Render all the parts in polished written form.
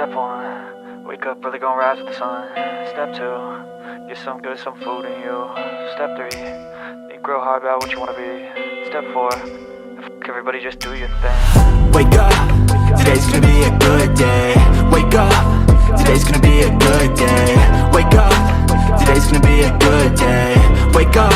Step 1, wake up early, gonna rise with the sun. Step 2, get some good, some food in you. Step 3, think real hard about what you wanna be. Step 4, fuck everybody, just do your thing. Wake up, today's gonna be a good day. Wake up, today's gonna be a good day. Wake up, today's gonna be a good day. Wake up.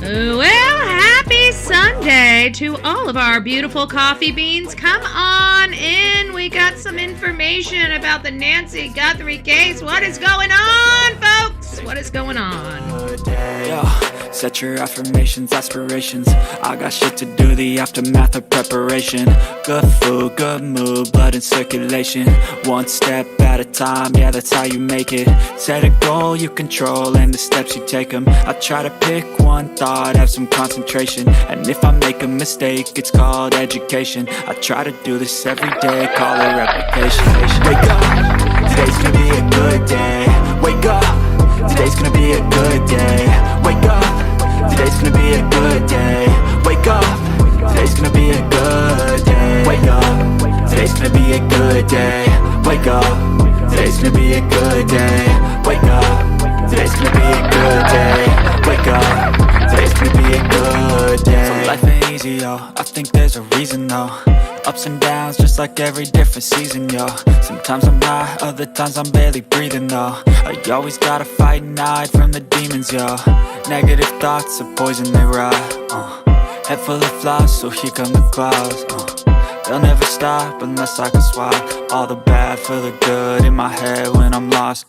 Well, happy Sunday to all of our beautiful coffee beans. Come on in. We got some information about the Nancy Guthrie case. What is going on, folks? What is going on? Yo, set your affirmations, aspirations. I got shit to do, the aftermath of preparation. Good food, good mood, blood in circulation. One step at a time, yeah, that's how you make it. Set a goal you control and the steps you take them. I try to pick one thought, have some concentration. And if I make a mistake, it's called education. I try to do this every day, call it replication. Wake up, today's gonna be a good day. Wake up, today's gonna be a good day. Wake up, today's gonna be a good day. Wake up, today's gonna be a good day. Wake up, today's gonna be a good day. Wake up, today's gonna be a good day. Wake up, today's gonna be a good day. Wake up, today's gonna be a good day. So life ain't easy, yo, I think there's a reason, though. Ups and downs, just like every different season, yo. Sometimes I'm high, other times I'm barely breathing, though. I always gotta fight and hide from the demons, yo. Negative thoughts are poison, they rot. Head full of flies, so here come the clouds. They'll never stop unless I can swap all the bad for the good in my head when I'm lost.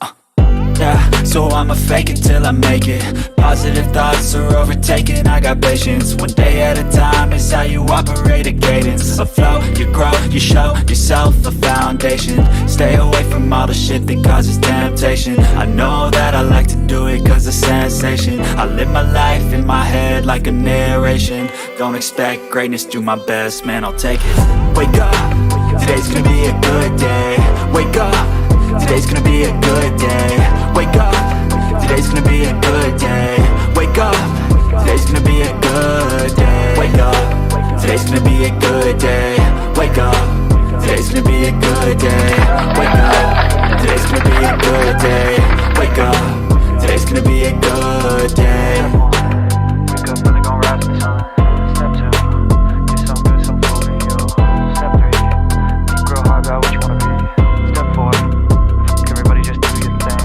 Yeah, so I'ma fake it till I make it. Positive thoughts are overtaken, I got patience. One day at a time is how you operate a cadence. A flow, you grow, you show yourself a foundation. Stay away from all the shit that causes temptation. I know that I like to do it cause it's sensation. I live my life in my head like a narration. Don't expect greatness, do my best, man, I'll take it. Wake up, today's gonna be a good day. Wake up, today's gonna be a good day. Wake up, today's gonna be a good day. Wake up, today's gonna be a good day. Wake up, today's gonna be a good day. Wake up, today's gonna be a good day. Wake up, today's gonna be a good day. Wake up, today's gonna be a good day. Wake up early, gonna rise with the sun. Step 2, get some good, some food in you. Step 3, think real hard about what you wanna be. Step 4, fuck everybody, just do your thing.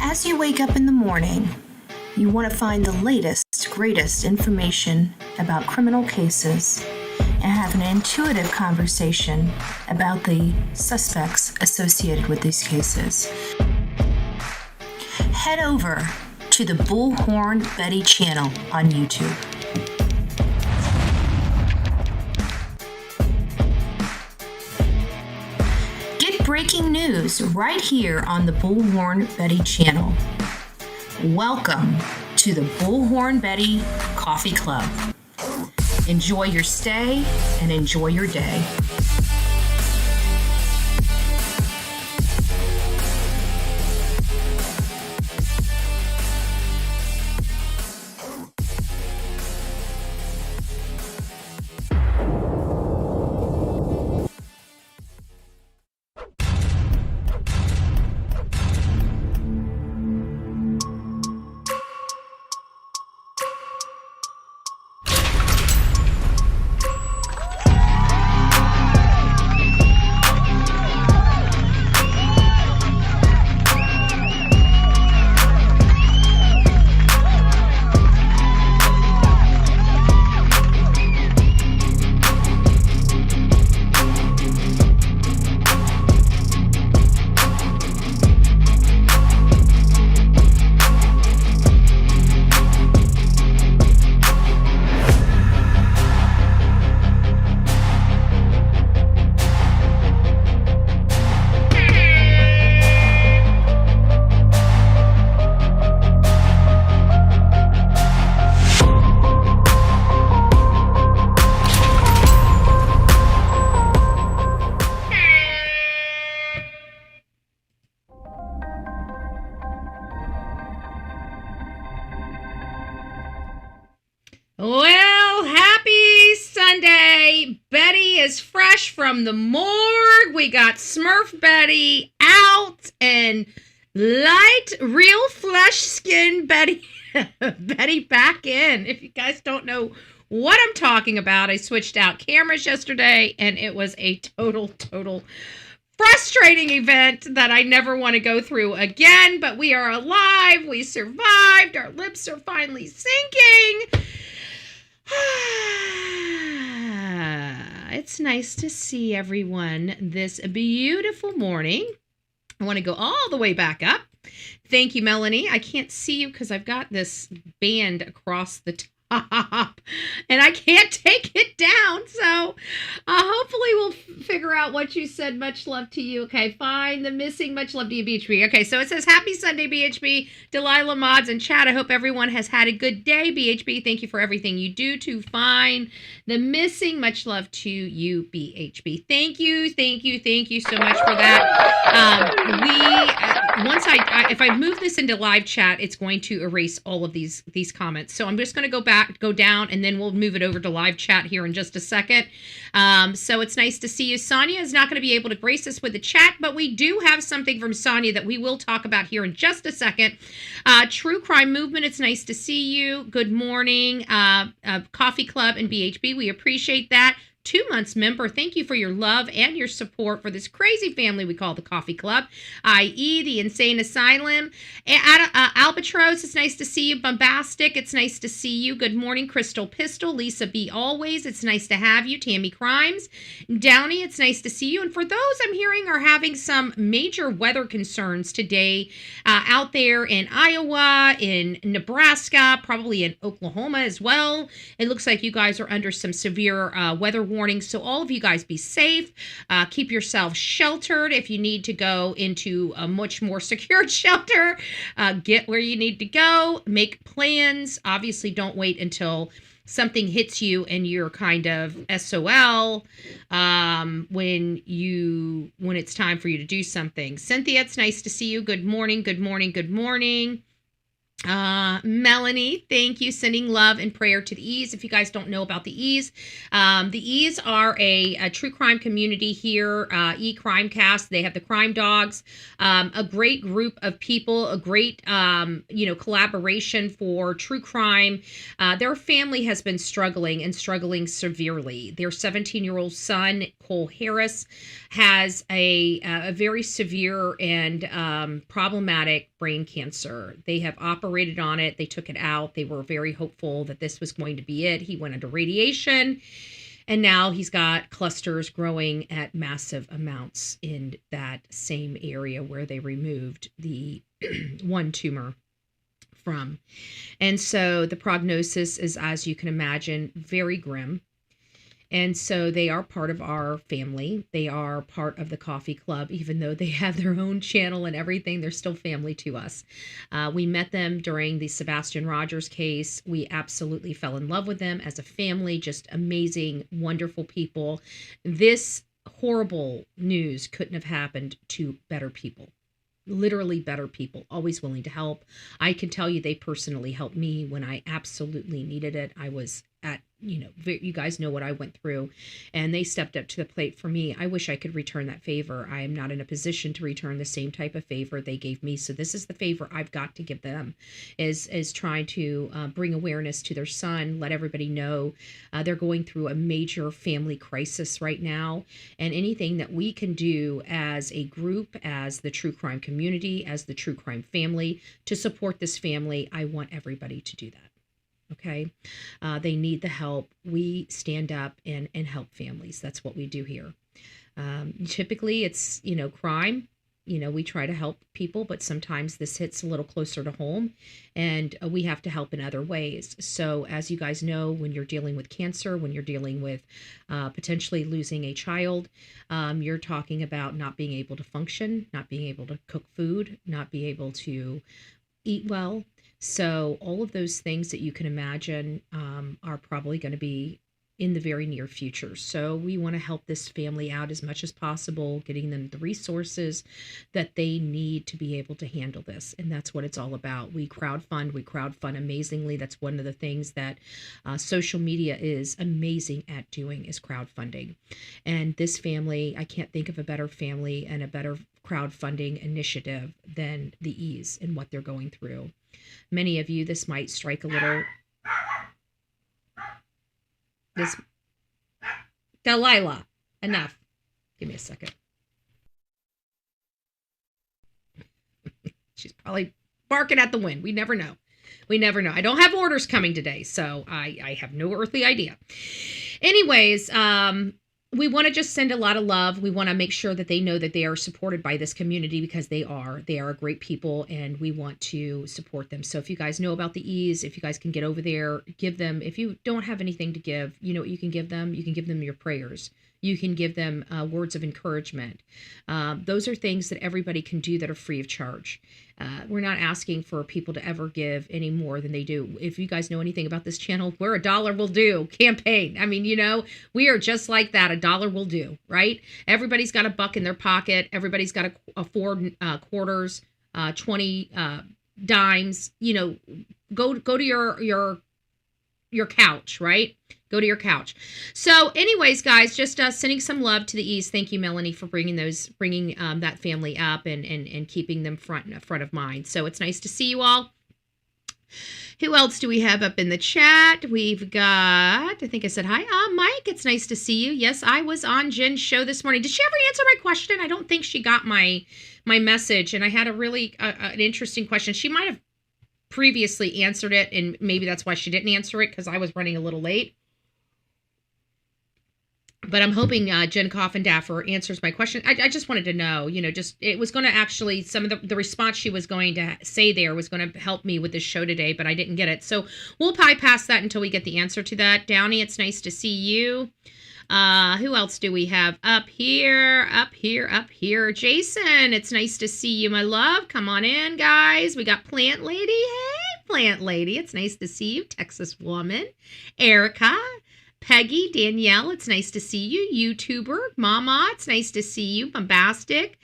As you wake up in the morning, you want to find the latest, greatest information about criminal cases and have an intuitive conversation about the suspects associated with these cases. Head over to the Bullhorn Betty channel on YouTube. Get breaking news right here on the Bullhorn Betty channel. Welcome to the Bullhorn Betty Coffee Club. Enjoy your stay and enjoy your day. is fresh from the morgue. We got Smurf Betty out and light, real flesh skin Betty Betty back in. If you guys don't know what I'm talking about, I switched out cameras yesterday and it was a total frustrating event that I never want to go through again, but we are alive. We survived. Our lips are finally sinking. It's nice to see everyone this beautiful morning. I want to go all the way back up. Thank you, Melanie. I can't see you because I've got this band across the top and I can't take it down. So hopefully we'll figure out what you said. Much love to you. Okay, fine. The missing much love to you, BHB. Okay, so it says happy Sunday, BHB. Delilah Mods and chat. I hope everyone has had a good day. BHB, thank you for everything you do to find the missing. Much love to you, BHB. Thank you so much for that. Once if I move this into live chat, it's going to erase all of these comments. So I'm just going to go down, and then we'll move it over to live chat here in just a second. So it's nice to see you. Sonia is not going to be able to grace us with the chat, but we do have something from Sonia that we will talk about here in just a second. True Crime Movement, it's nice to see you. Good morning. Coffee Club and BHB, we appreciate that. 2 months member, thank you for your love and your support for this crazy family we call the Coffee Club, i.e. the Insane Asylum. Albatross, it's nice to see you. Bombastic, it's nice to see you. Good morning. Crystal Pistol, Lisa B. Always, it's nice to have you. Tammy Crimes, Downey, it's nice to see you. And for those I'm hearing are having some major weather concerns today out there in Iowa, in Nebraska, probably in Oklahoma as well. It looks like you guys are under some severe weather warnings. So all of you guys be safe. Keep yourselves sheltered. If you need to go into a much more secured shelter, get where you need to go. Make plans. Obviously, don't wait until something hits you and you're kind of SOL when it's time for you to do something. Cynthia, it's nice to see you. Good morning. Melanie, thank you. Sending love and prayer to the E's. If you guys don't know about the E's are a true crime community here, Crimecast. They have the Crime Dogs, a great group of people, a great, collaboration for true crime. Their family has been struggling severely. Their 17-year-old son, Cole Harris, has a very severe and problematic brain cancer. They have operated on it. They took it out. They were very hopeful that this was going to be it. He went under radiation, and now he's got clusters growing at massive amounts in that same area where they removed the one tumor from. And so the prognosis is, as you can imagine, very grim. And so they are part of our family. They are part of the Coffee Club. Even though they have their own channel and everything, they're still family to us. We met them during the Sebastian Rogers case. We absolutely fell in love with them as a family. Just amazing, wonderful people. This horrible news couldn't have happened to better people. Literally better people, always willing to help. I can tell you they personally helped me when I absolutely needed it. I was at, you guys know what I went through, and they stepped up to the plate for me. I wish I could return that favor. I am not in a position to return the same type of favor they gave me. So this is the favor I've got to give them, is trying to bring awareness to their son, let everybody know they're going through a major family crisis right now. And anything that we can do as a group, as the true crime community, as the true crime family, to support this family, I want everybody to do that. Okay. They need the help. We stand up and help families. That's what we do here. Typically it's, crime, we try to help people, but sometimes this hits a little closer to home, and we have to help in other ways. So as you guys know, when you're dealing with cancer, when you're dealing with potentially losing a child, you're talking about not being able to function, not being able to cook food, not being able to eat well. So all of those things that you can imagine are probably going to be in the very near future. So we want to help this family out as much as possible, getting them the resources that they need to be able to handle this. And that's what it's all about. We crowdfund amazingly. That's one of the things that social media is amazing at doing, is crowdfunding. And this family, I can't think of a better family and a better crowdfunding initiative than the E's and what they're going through. Many of you, this might strike a little... Delilah, enough. Give me a second. She's probably barking at the wind. We never know. I don't have orders coming today, so I have no earthly idea. Anyways, we want to just send a lot of love. We want to make sure that they know that they are supported by this community, because they are great people, and we want to support them. So if you guys know about the E's, if you guys can get over there, give them, if you don't have anything to give, you know what you can give them? You can give them your prayers. You can give them words of encouragement. Those are things that everybody can do that are free of charge. We're not asking for people to ever give any more than they do. If you guys know anything about this channel, we're a dollar will do campaign. I mean, you know, we are just like that. A dollar will do, right? Everybody's got a buck in their pocket. Everybody's got a 4 quarters, 20 dimes. You know, go to your couch, right? Go to your couch. So anyways, guys, just sending some love to the E's. Thank you, Melanie, for bringing that family up and keeping them front of mind. So it's nice to see you all. Who else do we have up in the chat? We've got, I think I said hi. Mike, it's nice to see you. Yes, I was on Jen's show this morning. Did she ever answer my question? I don't think she got my message, and I had a really an interesting question. She might have previously answered it, and maybe that's why she didn't answer it, because I was running a little late. But I'm hoping Jen Coffin-Daffer answers my question. I just wanted to know, you know, just it was going to actually, some of the response she was going to say there was going to help me with this show today, but I didn't get it. So we'll bypass that until we get the answer to that. Downey, it's nice to see you. Who else do we have up here? Jason, it's nice to see you, my love. Come on in, guys. We got Plant Lady. Hey, Plant Lady. It's nice to see you. Texas Woman. Erica. Peggy, Danielle, it's nice to see you. YouTuber, Mama, it's nice to see you. Bombastic.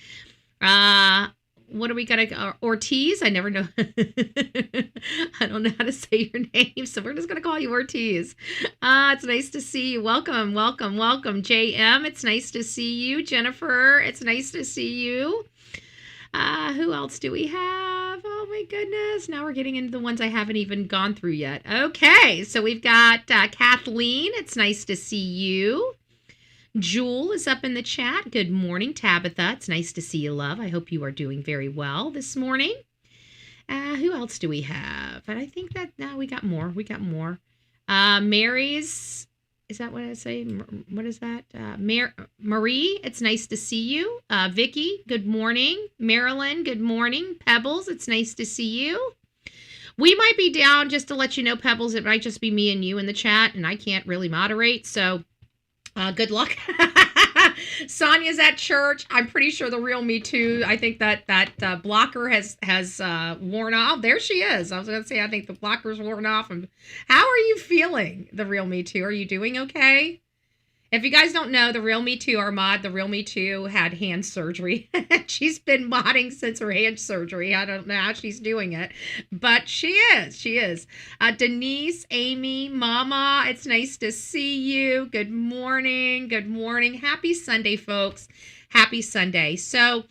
What do we got? Ortiz, I never know. I don't know how to say your name, so we're just going to call you Ortiz. It's nice to see you. Welcome. JM, it's nice to see you. Jennifer, it's nice to see you. Who else do we have? Oh my goodness. Now we're getting into the ones I haven't even gone through yet. Okay, so we've got Kathleen. It's nice to see you. Jewel is up in the chat. Good morning, Tabitha. It's nice to see you, love. I hope you are doing very well this morning. Who else do we have? And I think that we got more. Mary's. Is that what I say? What is that? Marie, it's nice to see you. Vicky, good morning. Marilyn, good morning. Pebbles, it's nice to see you. We might be down, just to let you know, Pebbles, it might just be me and you in the chat, and I can't really moderate, so good luck. Sonia's at church. I'm pretty sure the real Me Too. I think that blocker has worn off. There she is. I was going to say, I think the blocker's worn off. How are you feeling, the real Me Too? Are you doing okay? If you guys don't know, the real Me Too, our mod, the real Me Too, had hand surgery. She's been modding since her hand surgery. I don't know how she's doing it, but she is. Denise, Amy, Mama, it's nice to see you. Good morning. Happy Sunday, folks. Happy Sunday. So,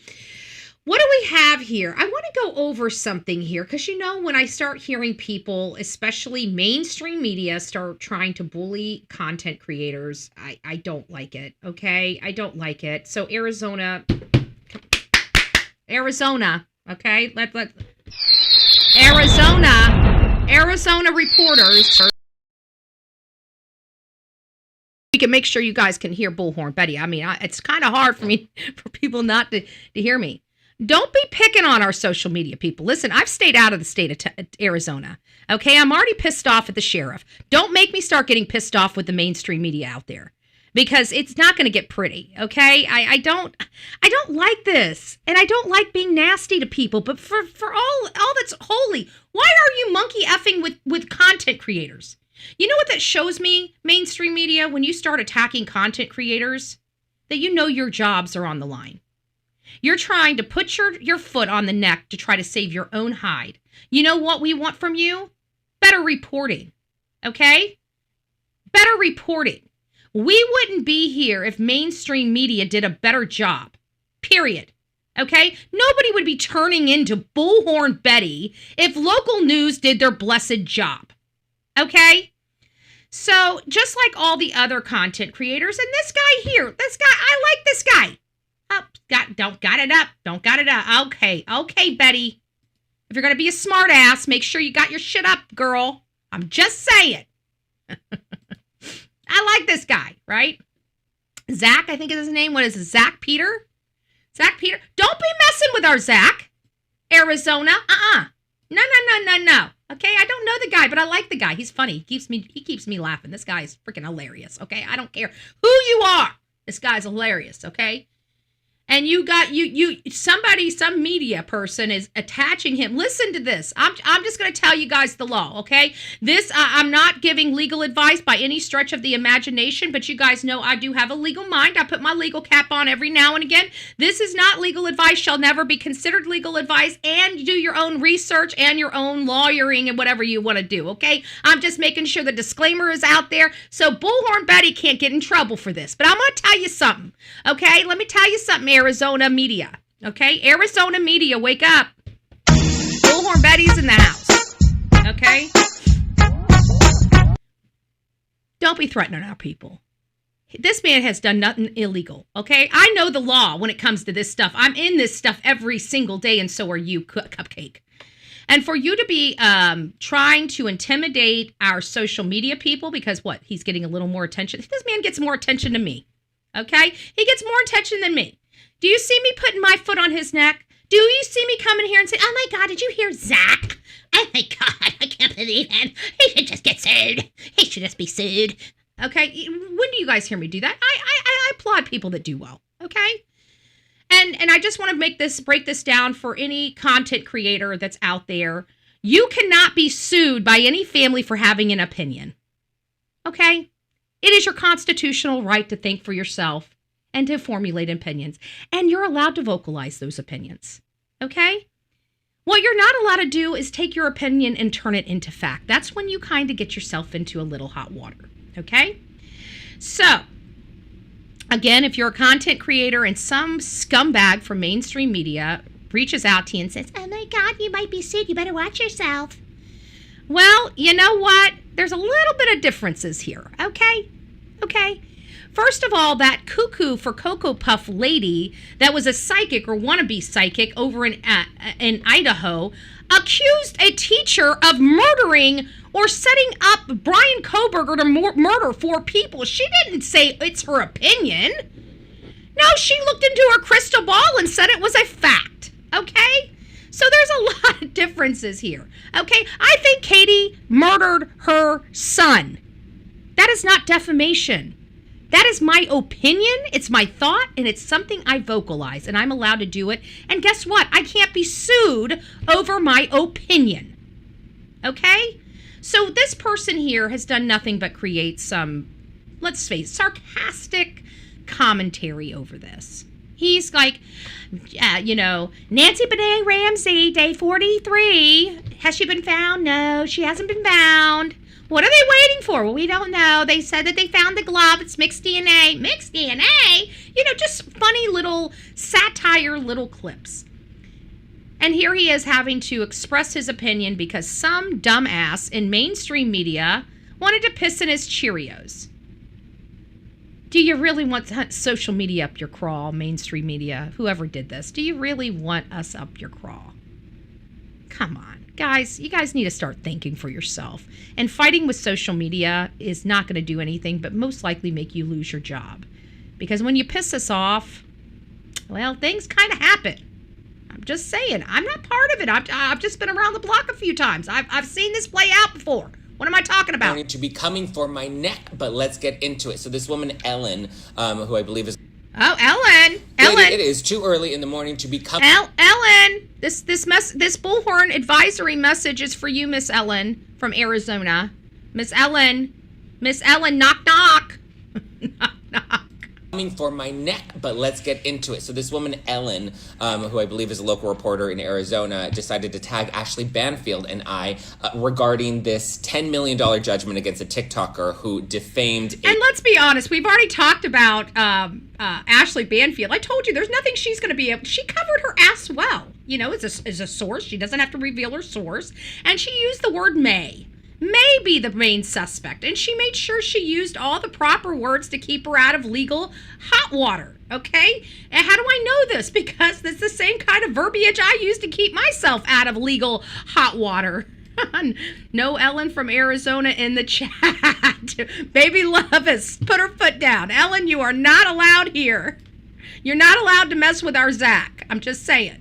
what do we have here? I want to go over something here, because you know, when I start hearing people, especially mainstream media, start trying to bully content creators, I don't like it, okay? I don't like it. So Arizona, okay? Arizona reporters. We can make sure you guys can hear Bullhorn Betty. I mean, it's kind of hard for people not to hear me. Don't be picking on our social media people. Listen, I've stayed out of the state of Arizona. Okay, I'm already pissed off at the sheriff. Don't make me start getting pissed off with the mainstream media out there, because it's not going to get pretty. Okay, I don't like this, and I don't like being nasty to people. But for all that's holy, why are you monkey effing with content creators? You know what that shows me, mainstream media, when you start attacking content creators? That you know your jobs are on the line. You're trying to put your foot on the neck to try to save your own hide. You know what we want from you? Better reporting, okay? Better reporting. We wouldn't be here if mainstream media did a better job, period. Okay? Nobody would be turning into Bullhorn Betty if local news did their blessed job. Okay? So, just like all the other content creators, and this guy here, I like this guy. Oh, got it up. Okay, Betty. If you're going to be a smart ass, make sure you got your shit up, girl. I'm just saying. I like this guy, right? Zach, I think is his name. What is it? Zach Peter? Zach Peter. Don't be messing with our Zach. Arizona. No. Okay, I don't know the guy, but I like the guy. He's funny. He keeps me laughing. This guy is freaking hilarious, okay? I don't care who you are. This guy's hilarious, okay? And you got some media person is attaching him. Listen to this. I'm just going to tell you guys the law, okay? This, I'm not giving legal advice by any stretch of the imagination, but you guys know I do have a legal mind. I put my legal cap on every now and again. This is not legal advice, shall never be considered legal advice, and you do your own research and your own lawyering and whatever you want to do, okay? I'm just making sure the disclaimer is out there so Bullhorn Betty can't get in trouble for this. But I'm going to tell you something, okay? Let me tell you something, Arizona media. Okay? Arizona media, wake up. Bullhorn Betty's in the house. Okay? Don't be threatening our people. This man has done nothing illegal. Okay? I know the law when it comes to this stuff. I'm in this stuff every single day, and so are you, Cupcake. And for you to be trying to intimidate our social media people because, what, he's getting a little more attention. This man gets more attention than me. Okay? He gets more attention than me. Do you see me putting my foot on his neck? Do you see me coming here and say, oh my God, did you hear Zach? Oh my God, I can't believe it. He should just get sued. He should just be sued. Okay, when do you guys hear me do that? I applaud people that do well, okay? And I just want to break this down for any content creator that's out there. You cannot be sued by any family for having an opinion, okay? It is your constitutional right to think for yourself and to formulate opinions. And you're allowed to vocalize those opinions, okay? What you're not allowed to do is take your opinion and turn it into fact. That's when you kind of get yourself into a little hot water, okay? So, again, if you're a content creator and some scumbag from mainstream media reaches out to you and says, oh my God, you might be sued, you better watch yourself. Well, you know what? There's a little bit of differences here, okay? Okay? First of all, that cuckoo for Cocoa Puff lady that was a psychic or wannabe psychic over in Idaho accused a teacher of murdering or setting up Brian Koberger to murder 4 people. She didn't say it's her opinion. No, she looked into her crystal ball and said it was a fact, okay? So there's a lot of differences here, okay? I think Katie murdered her son. That is not defamation. That is my opinion, it's my thought, and it's something I vocalize, and I'm allowed to do it. And guess what? I can't be sued over my opinion. Okay? So this person here has done nothing but create some, let's face it, sarcastic commentary over this. He's like, Nancy Benet Ramsey, day 43. Has she been found? No, she hasn't been found. What are they waiting for? Well, we don't know. They said that they found the glove. It's mixed DNA. Mixed DNA? Just funny little satire little clips. And here he is having to express his opinion because some dumbass in mainstream media wanted to piss in his Cheerios. Do you really want social media up your craw, mainstream media, whoever did this? Do you really want us up your craw? Come on. Guys, you guys need to start thinking for yourself. And fighting with social media is not going to do anything but most likely make you lose your job. Because when you piss us off, well, things kind of happen. I'm just saying. I'm not part of it. I've just been around the block a few times. I've seen this play out before. What am I talking about? Going to be coming for my neck, but let's get into it. So this woman, Ellen, who I believe is... Oh, Ellen. It is too early in the morning to be coming... Ellen, this Bullhorn advisory message is for you, Miss Ellen, from Arizona. Miss Ellen, knock, knock. Knock, knock. Coming for my neck, but let's get into it. So this woman, Ellen, who I believe is a local reporter in Arizona, decided to tag Ashley Banfield and I regarding this $10 million judgment against a TikToker who defamed And let's be honest, we've already talked about Ashley Banfield. I told you there's nothing she's going to be able. She covered her ass well. You know, as a source. She doesn't have to reveal her source. And she used the word may be the main suspect, and she made sure she used all the proper words to keep her out of legal hot water, okay? And how do I know this? Because it's the same kind of verbiage I use to keep myself out of legal hot water. No Ellen from Arizona in the chat. Baby Love has put her foot down. Ellen, you are not allowed here. You're not allowed to mess with our Zach. I'm just saying.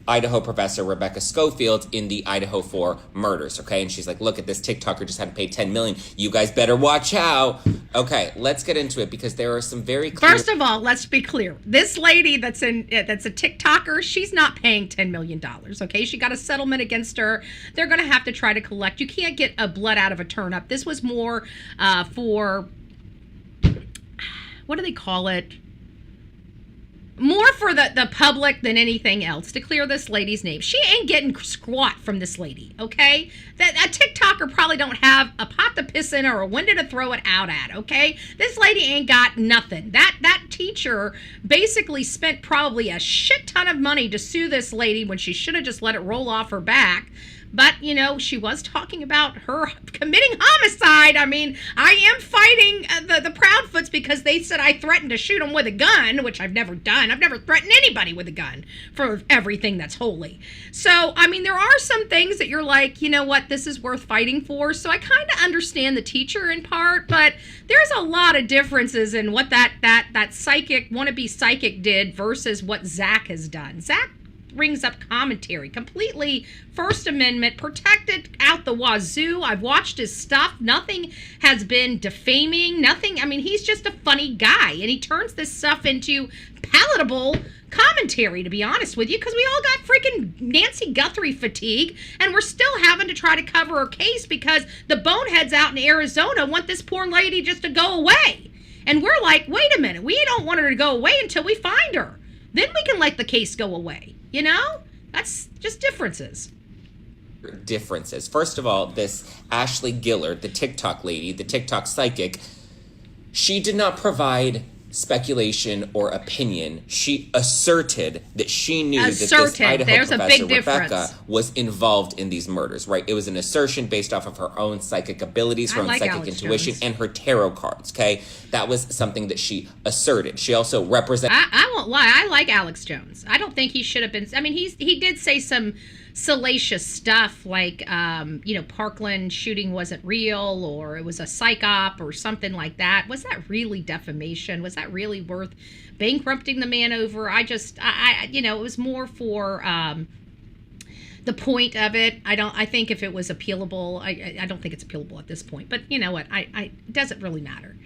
Idaho professor Rebecca Schofield in the Idaho 4 murders, okay? And she's like, look at this TikToker just had to pay $10 million. You guys better watch out. Okay, let's get into it because there are some very clear... First of all, let's be clear. This lady that's a TikToker, she's not paying $10 million, okay? She got a settlement against her. They're going to have to try to collect. You can't get a blood out of a turnip. This was more for... What do they call it? More for the public than anything else to clear this lady's name. She ain't getting squat from this lady, okay? That TikToker probably don't have a pot to piss in or a window to throw it out at, okay? This lady ain't got nothing. That teacher basically spent probably a shit ton of money to sue this lady when she should have just let it roll off her back. But, you know, she was talking about her committing homicide. I mean, I am fighting the Proudfoots because they said I threatened to shoot them with a gun, which I've never done. I've never threatened anybody with a gun for everything that's holy. So, I mean, there are some things that you're like, you know what, this is worth fighting for. So I kind of understand the teacher in part, but there's a lot of differences in what that psychic, wannabe psychic did versus what Zach has done. Zach brings up commentary, completely First Amendment, protected out the wazoo. I've watched his stuff. Nothing has been defaming, nothing. I mean, he's just a funny guy, and he turns this stuff into palatable commentary, to be honest with you, because we all got freaking Nancy Guthrie fatigue, and we're still having to try to cover her case because the boneheads out in Arizona want this poor lady just to go away. And we're like, wait a minute, we don't want her to go away until we find her. Then we can let the case go away. You know, that's just differences. First of all, this Ashley Gillard, the TikTok lady, the TikTok psychic, she did not provide speculation or opinion. She asserted that she knew that this Idaho professor, Rebecca, was involved in these murders, right? It was an assertion based off of her own psychic abilities, her own psychic intuition, and her tarot cards, okay? That was something that she asserted. She also represented... I won't lie, I like Alex Jones. I don't think he should have been... I mean, he did say some salacious stuff like, you know, Parkland shooting wasn't real, or it was a psych op or something like that. Was that really defamation? Was that really worth bankrupting the man over? I you know, it was more for the point of it. I think if it was appealable, I don't think it's appealable at this point, but you know what, it doesn't really matter.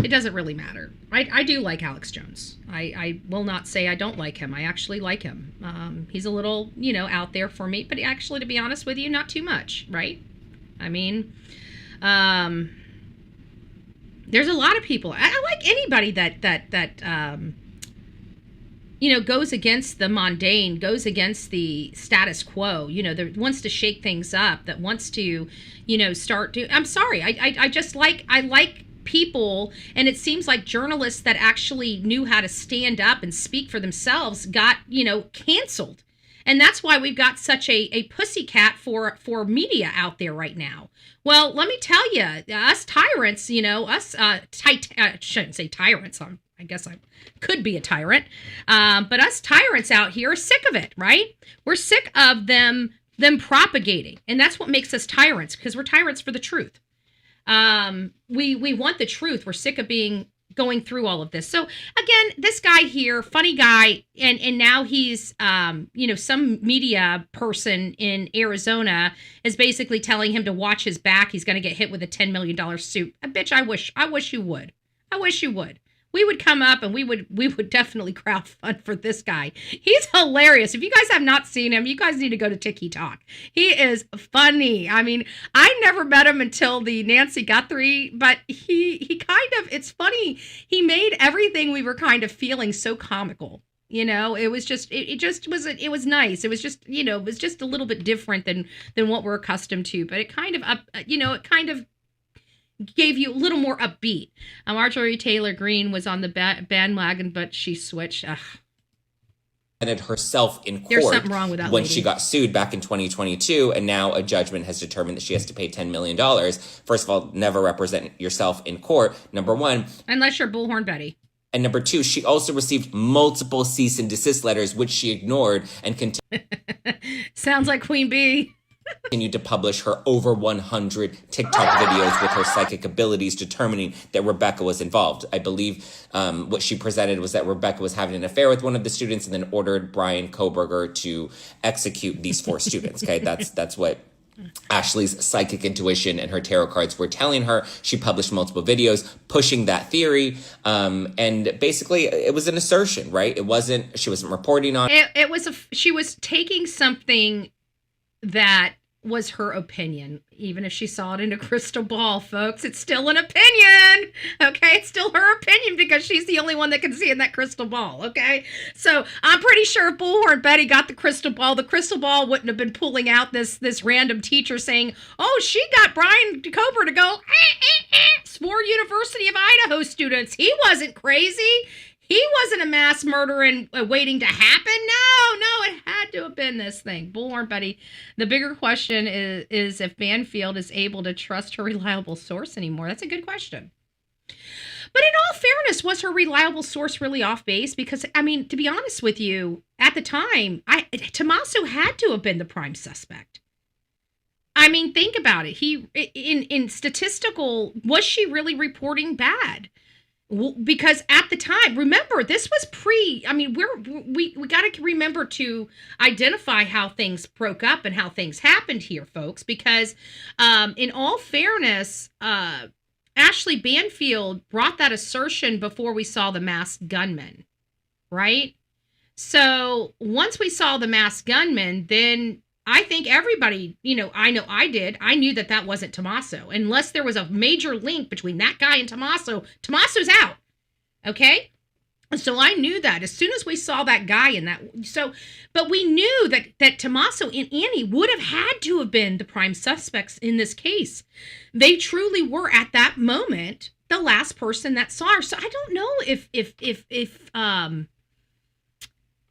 It doesn't really matter. I do like Alex Jones. I will not say I don't like him. I actually like him. He's a little, you know, out there for me, but actually, to be honest with you, not too much, right? I mean, there's a lot of people. I like anybody that you know, goes against the mundane, goes against the status quo, you know, that wants to shake things up, that wants to, you know, start to, I'm sorry, I like people, and it seems like journalists that actually knew how to stand up and speak for themselves got, you know, canceled. And that's why we've got such a pussycat for media out there right now. Well, let me tell you, us tyrants, you know, us, I shouldn't say tyrants, I guess I could be a tyrant, but us tyrants out here are sick of it, right? We're sick of them propagating, and that's what makes us tyrants, because we're tyrants for the truth. We want the truth. We're sick of going through all of this. So again, this guy here, funny guy, and now he's, you know, some media person in Arizona is basically telling him to watch his back. He's going to get hit with a $10 million suit. Bitch, I wish you would. I wish you would. we would come up and we would definitely crowdfund for this guy. He's hilarious. If you guys have not seen him, you guys need to go to TikTok. He is funny. I mean, I never met him until the Nancy Guthrie, but he kind of, it's funny. He made everything we were kind of feeling so comical. You know, it was just, it was nice. It was just, you know, it was just a little bit different than what we're accustomed to, but it kind of it kind of gave you a little more upbeat. Marjorie Taylor Greene was on the bandwagon, but she switched. Herself in court. There's something wrong with that when lady. She got sued back in 2022, and now a judgment has determined that she has to pay $10 million. First of all, never represent yourself in court, number one. Unless you're Bullhorn Betty. And number two, she also received multiple cease and desist letters, which she ignored and Sounds like Queen Bee. continued to publish her over 100 TikTok videos with her psychic abilities, determining that Rebecca was involved. I believe what she presented was that Rebecca was having an affair with one of the students and then ordered Brian Koberger to execute these 4 students. Okay, that's what Ashley's psychic intuition and her tarot cards were telling her. She published multiple videos pushing that theory. And basically it was an assertion, right? She wasn't reporting on it. She was taking something that was her opinion. Even if she saw it in a crystal ball, folks, it's still an opinion. Okay, it's still her opinion because she's the only one that can see in that crystal ball. Okay, so I'm pretty sure if Bullhorn Betty got the crystal ball wouldn't have been pulling out this random teacher saying, "Oh, she got Brian Kober to go Swore University of Idaho students. He wasn't crazy. He wasn't a mass murderer and waiting to happen. No, it had to have been this thing." Bullhorn Betty. The bigger question is if Banfield is able to trust her reliable source anymore. That's a good question. But in all fairness, was her reliable source really off base? Because, I mean, to be honest with you, at the time, Tommaso had to have been the prime suspect. I mean, think about it. In statistical, was she really reporting bad? Because at the time, remember, this was we got to remember to identify how things broke up and how things happened here, folks, because in all fairness, Ashley Banfield brought that assertion before we saw the masked gunman, right? So once we saw the masked gunman, then I think everybody, I know I did. I knew that wasn't Tommaso. Unless there was a major link between that guy and Tommaso, Tommaso's out. Okay? So I knew that as soon as we saw that guy in that. So, but we knew that Tommaso and Annie would have had to have been the prime suspects in this case. They truly were at that moment the last person that saw her. So I don't know if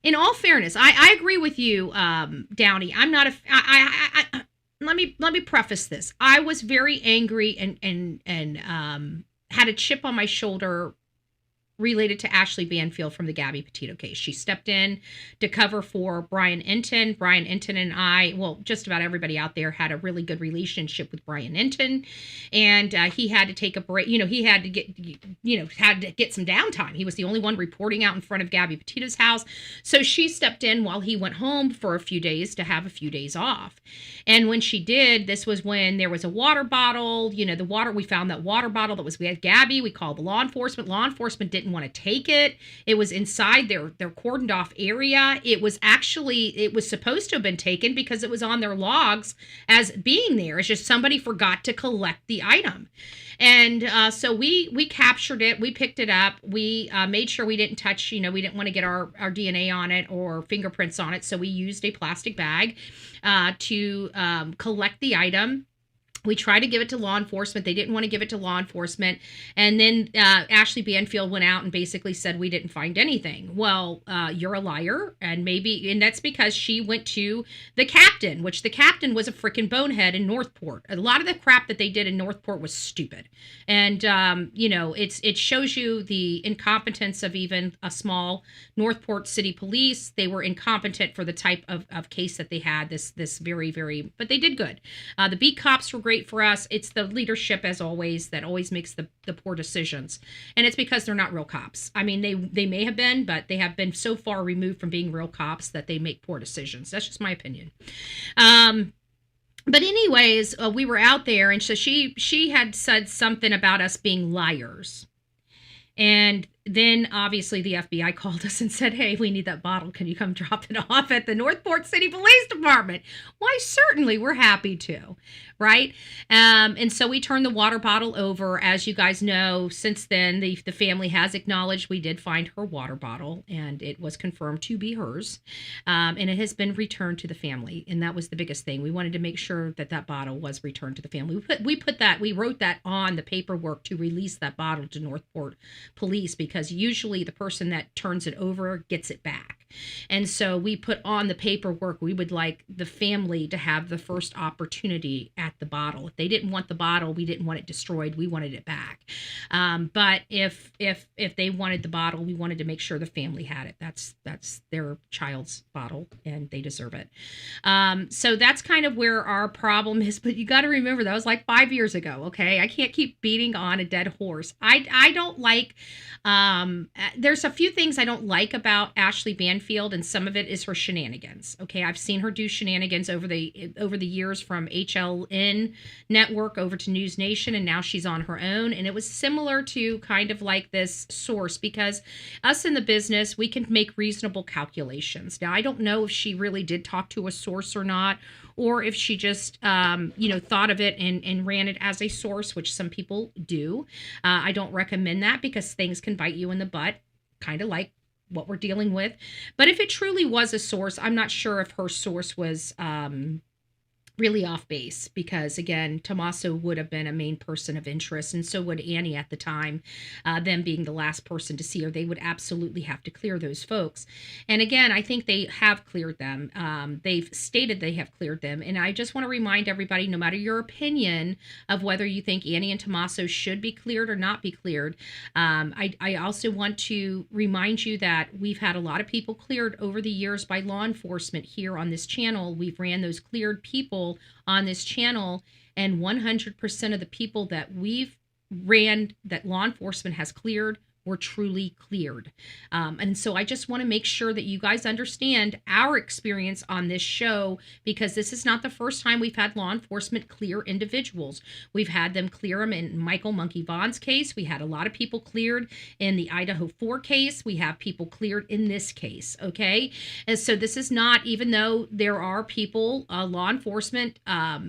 in all fairness, I agree with you, Downey. I'm not let me preface this. I was very angry and had a chip on my shoulder related to Ashley Banfield from the Gabby Petito case. She stepped in to cover for Brian Enton. Brian Enton and I, well, just about everybody out there had a really good relationship with Brian Enton, and he had to take a break. He had to get some downtime. He was the only one reporting out in front of Gabby Petito's house, so she stepped in while he went home for a few days to have a few days off. And when she did, this was when there was a water bottle. We found that water bottle that was with Gabby. We called the law enforcement. Law enforcement didn't want to take it. It was inside their cordoned off area. It was supposed to have been taken because it was on their logs as being there. It's just somebody forgot to collect the item. And so we captured it. We picked it up. We made sure we didn't touch, we didn't want to get our DNA on it or fingerprints on it. So we used a plastic bag to collect the item. We tried to give it to law enforcement. They didn't want to give it to law enforcement. And then Ashley Banfield went out and basically said, we didn't find anything. Well, you're a liar. And that's because she went to the captain, which the captain was a freaking bonehead in Northport. A lot of the crap that they did in Northport was stupid. And, it shows you the incompetence of even a small Northport City Police. They were incompetent for the type of case that they had, this very, very, but they did good. The beat cops were great for us. It's the leadership, as always, that always makes the poor decisions. And it's because they're not real cops. I mean, they may have been, but they have been so far removed from being real cops that they make poor decisions. That's just my opinion. But anyways, we were out there, and so she had said something about us being liars. And then obviously the FBI called us and said, hey, we need that bottle. Can you come drop it off at the Northport City Police Department? Why, certainly, we're happy to, right? And so we turned the water bottle over. As you guys know, since then, the family has acknowledged we did find her water bottle, and it was confirmed to be hers. And it has been returned to the family, and that was the biggest thing. We wanted to make sure that that bottle was returned to the family. We wrote that on the paperwork to release that bottle to Northport Police, because usually the person that turns it over gets it back. And so we put on the paperwork, we would like the family to have the first opportunity at the bottle. If they didn't want the bottle, we didn't want it destroyed, we wanted it back. But if they wanted the bottle, we wanted to make sure the family had it. That's their child's bottle, and they deserve it. So that's kind of where our problem is. But you got to remember, that was like 5 years ago. Okay, I can't keep beating on a dead horse. I don't like. There's a few things I don't like about Ashley Banfield, and some of it is her shenanigans. Okay, I've seen her do shenanigans over the years, from HLN Network over to News Nation, and now she's on her own. And it was similar to kind of like this source, because us in the business, we can make reasonable calculations. Now, I don't know if she really did talk to a source or not, or if she just, thought of it and ran it as a source, which some people do. I don't recommend that, because things can bite you in the butt, kind of like what we're dealing with. But if it truly was a source, I'm not sure if her source was really off base, because again, Tommaso would have been a main person of interest, and so would Annie at the time. Them being the last person to see her, they would absolutely have to clear those folks. And again, I think they have cleared them. They've stated they have cleared them. And I just want to remind everybody, no matter your opinion of whether you think Annie and Tommaso should be cleared or not be cleared, I also want to remind you that we've had a lot of people cleared over the years by law enforcement here on this channel. We've ran those cleared people on this channel, and 100% of the people that we've ran that law enforcement has cleared were truly cleared. And so I just want to make sure that you guys understand our experience on this show, because this is not the first time we've had law enforcement clear individuals. We've had them clear them in Michael Monkey Vaughn's case. We had a lot of people cleared in the Idaho 4 case. We have people cleared in this case, okay? And so this is not, even though there are people, law enforcement,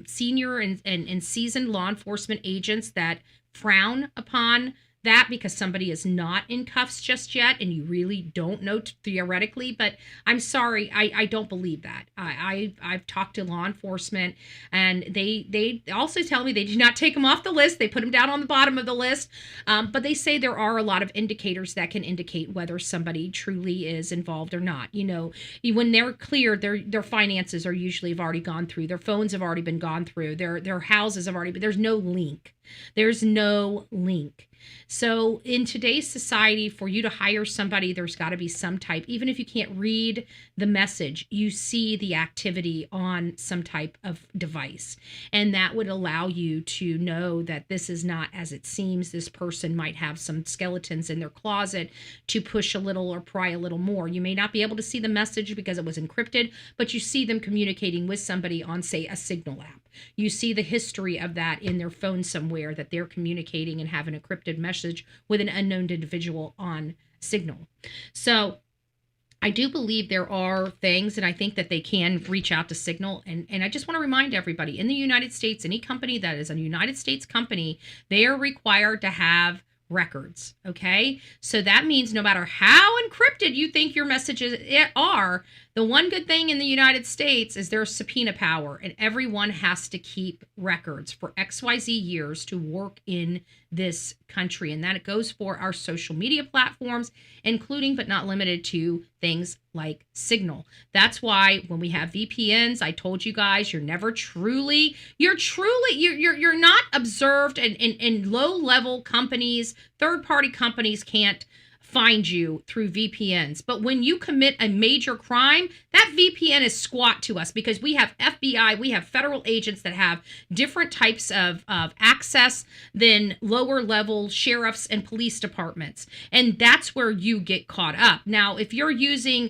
senior and seasoned law enforcement agents that frown upon that because somebody is not in cuffs just yet, and you really don't know theoretically. But I'm sorry, I don't believe that. I've talked to law enforcement, and they also tell me they do not take them off the list. They put them down on the bottom of the list, but they say there are a lot of indicators that can indicate whether somebody truly is involved or not. You know, when they're cleared, their finances are usually have already gone through, their phones have already been gone through, their houses have already been. There's no link. There's no link. So in today's society, for you to hire somebody, there's got to be some type, even if you can't read the message, you see the activity on some type of device. And that would allow you to know that this is not as it seems. This person might have some skeletons in their closet to push a little or pry a little more. You may not be able to see the message because it was encrypted, but you see them communicating with somebody on, say, a Signal app. You see the history of that in their phone somewhere, that they're communicating and have an encrypted message with an unknown individual on Signal. So I do believe there are things, and I think that they can reach out to Signal. And I just want to remind everybody, in the United States, any company that is a United States company, they are required to have records. Okay, so that means no matter how encrypted you think your messages are, the one good thing in the United States is there's subpoena power, and everyone has to keep records for XYZ years to work in this country. And that it goes for our social media platforms, including but not limited to things like Signal. That's why when we have VPNs, I told you guys, you're not observed, and low-level companies, third-party companies can't find you through VPNs. But when you commit a major crime, that VPN is squat to us, because we have FBI, we have federal agents that have different types of access than lower level sheriffs and police departments. And that's where you get caught up. Now, if you're using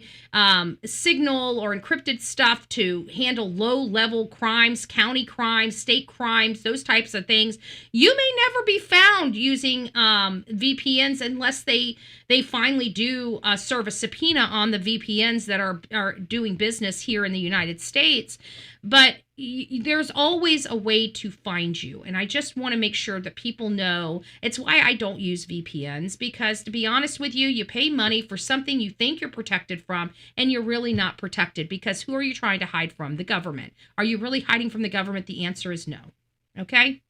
Signal or encrypted stuff to handle low level crimes, county crimes, state crimes, those types of things, you may never be found using VPNs unless they finally do serve a subpoena on the VPNs that are doing business here in the United States. But there's always a way to find you. And I just want to make sure that people know. It's why I don't use VPNs, because to be honest with you, you pay money for something you think you're protected from, and you're really not protected, because who are you trying to hide from? The government. Are you really hiding from the government? The answer is no. Okay?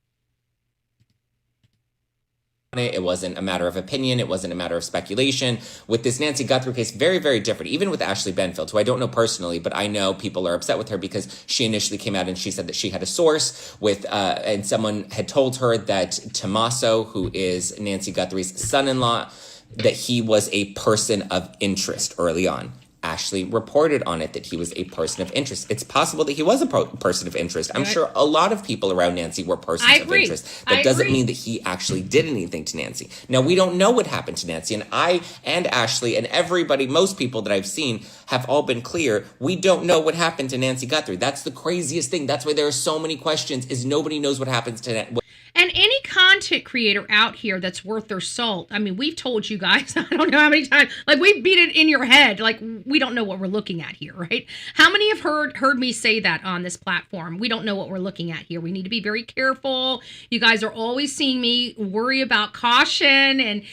It wasn't a matter of opinion. It wasn't a matter of speculation. With this Nancy Guthrie case, very, very different. Even with Ashley Benfield, who I don't know personally, but I know people are upset with her because she initially came out and she said that she had a source with, and someone had told her that Tommaso, who is Nancy Guthrie's son-in-law, that he was a person of interest early on. Ashley reported on it that he was a person of interest. It's possible that he was a person of interest. I'm sure a lot of people around Nancy were persons of interest. That doesn't mean that he actually did anything to Nancy. Now, we don't know what happened to Nancy, and I and Ashley and everybody, most people that I've seen, have all been clear. We don't know what happened to Nancy Guthrie. That's the craziest thing. That's why there are so many questions, is nobody knows what happens to Nancy. And any content creator out here that's worth their salt, I mean, we've told you guys, I don't know how many times, like, we beat it in your head, like, we don't know what we're looking at here, right? How many have heard me say that on this platform? We don't know what we're looking at here. We need to be very careful. You guys are always seeing me worry about caution and,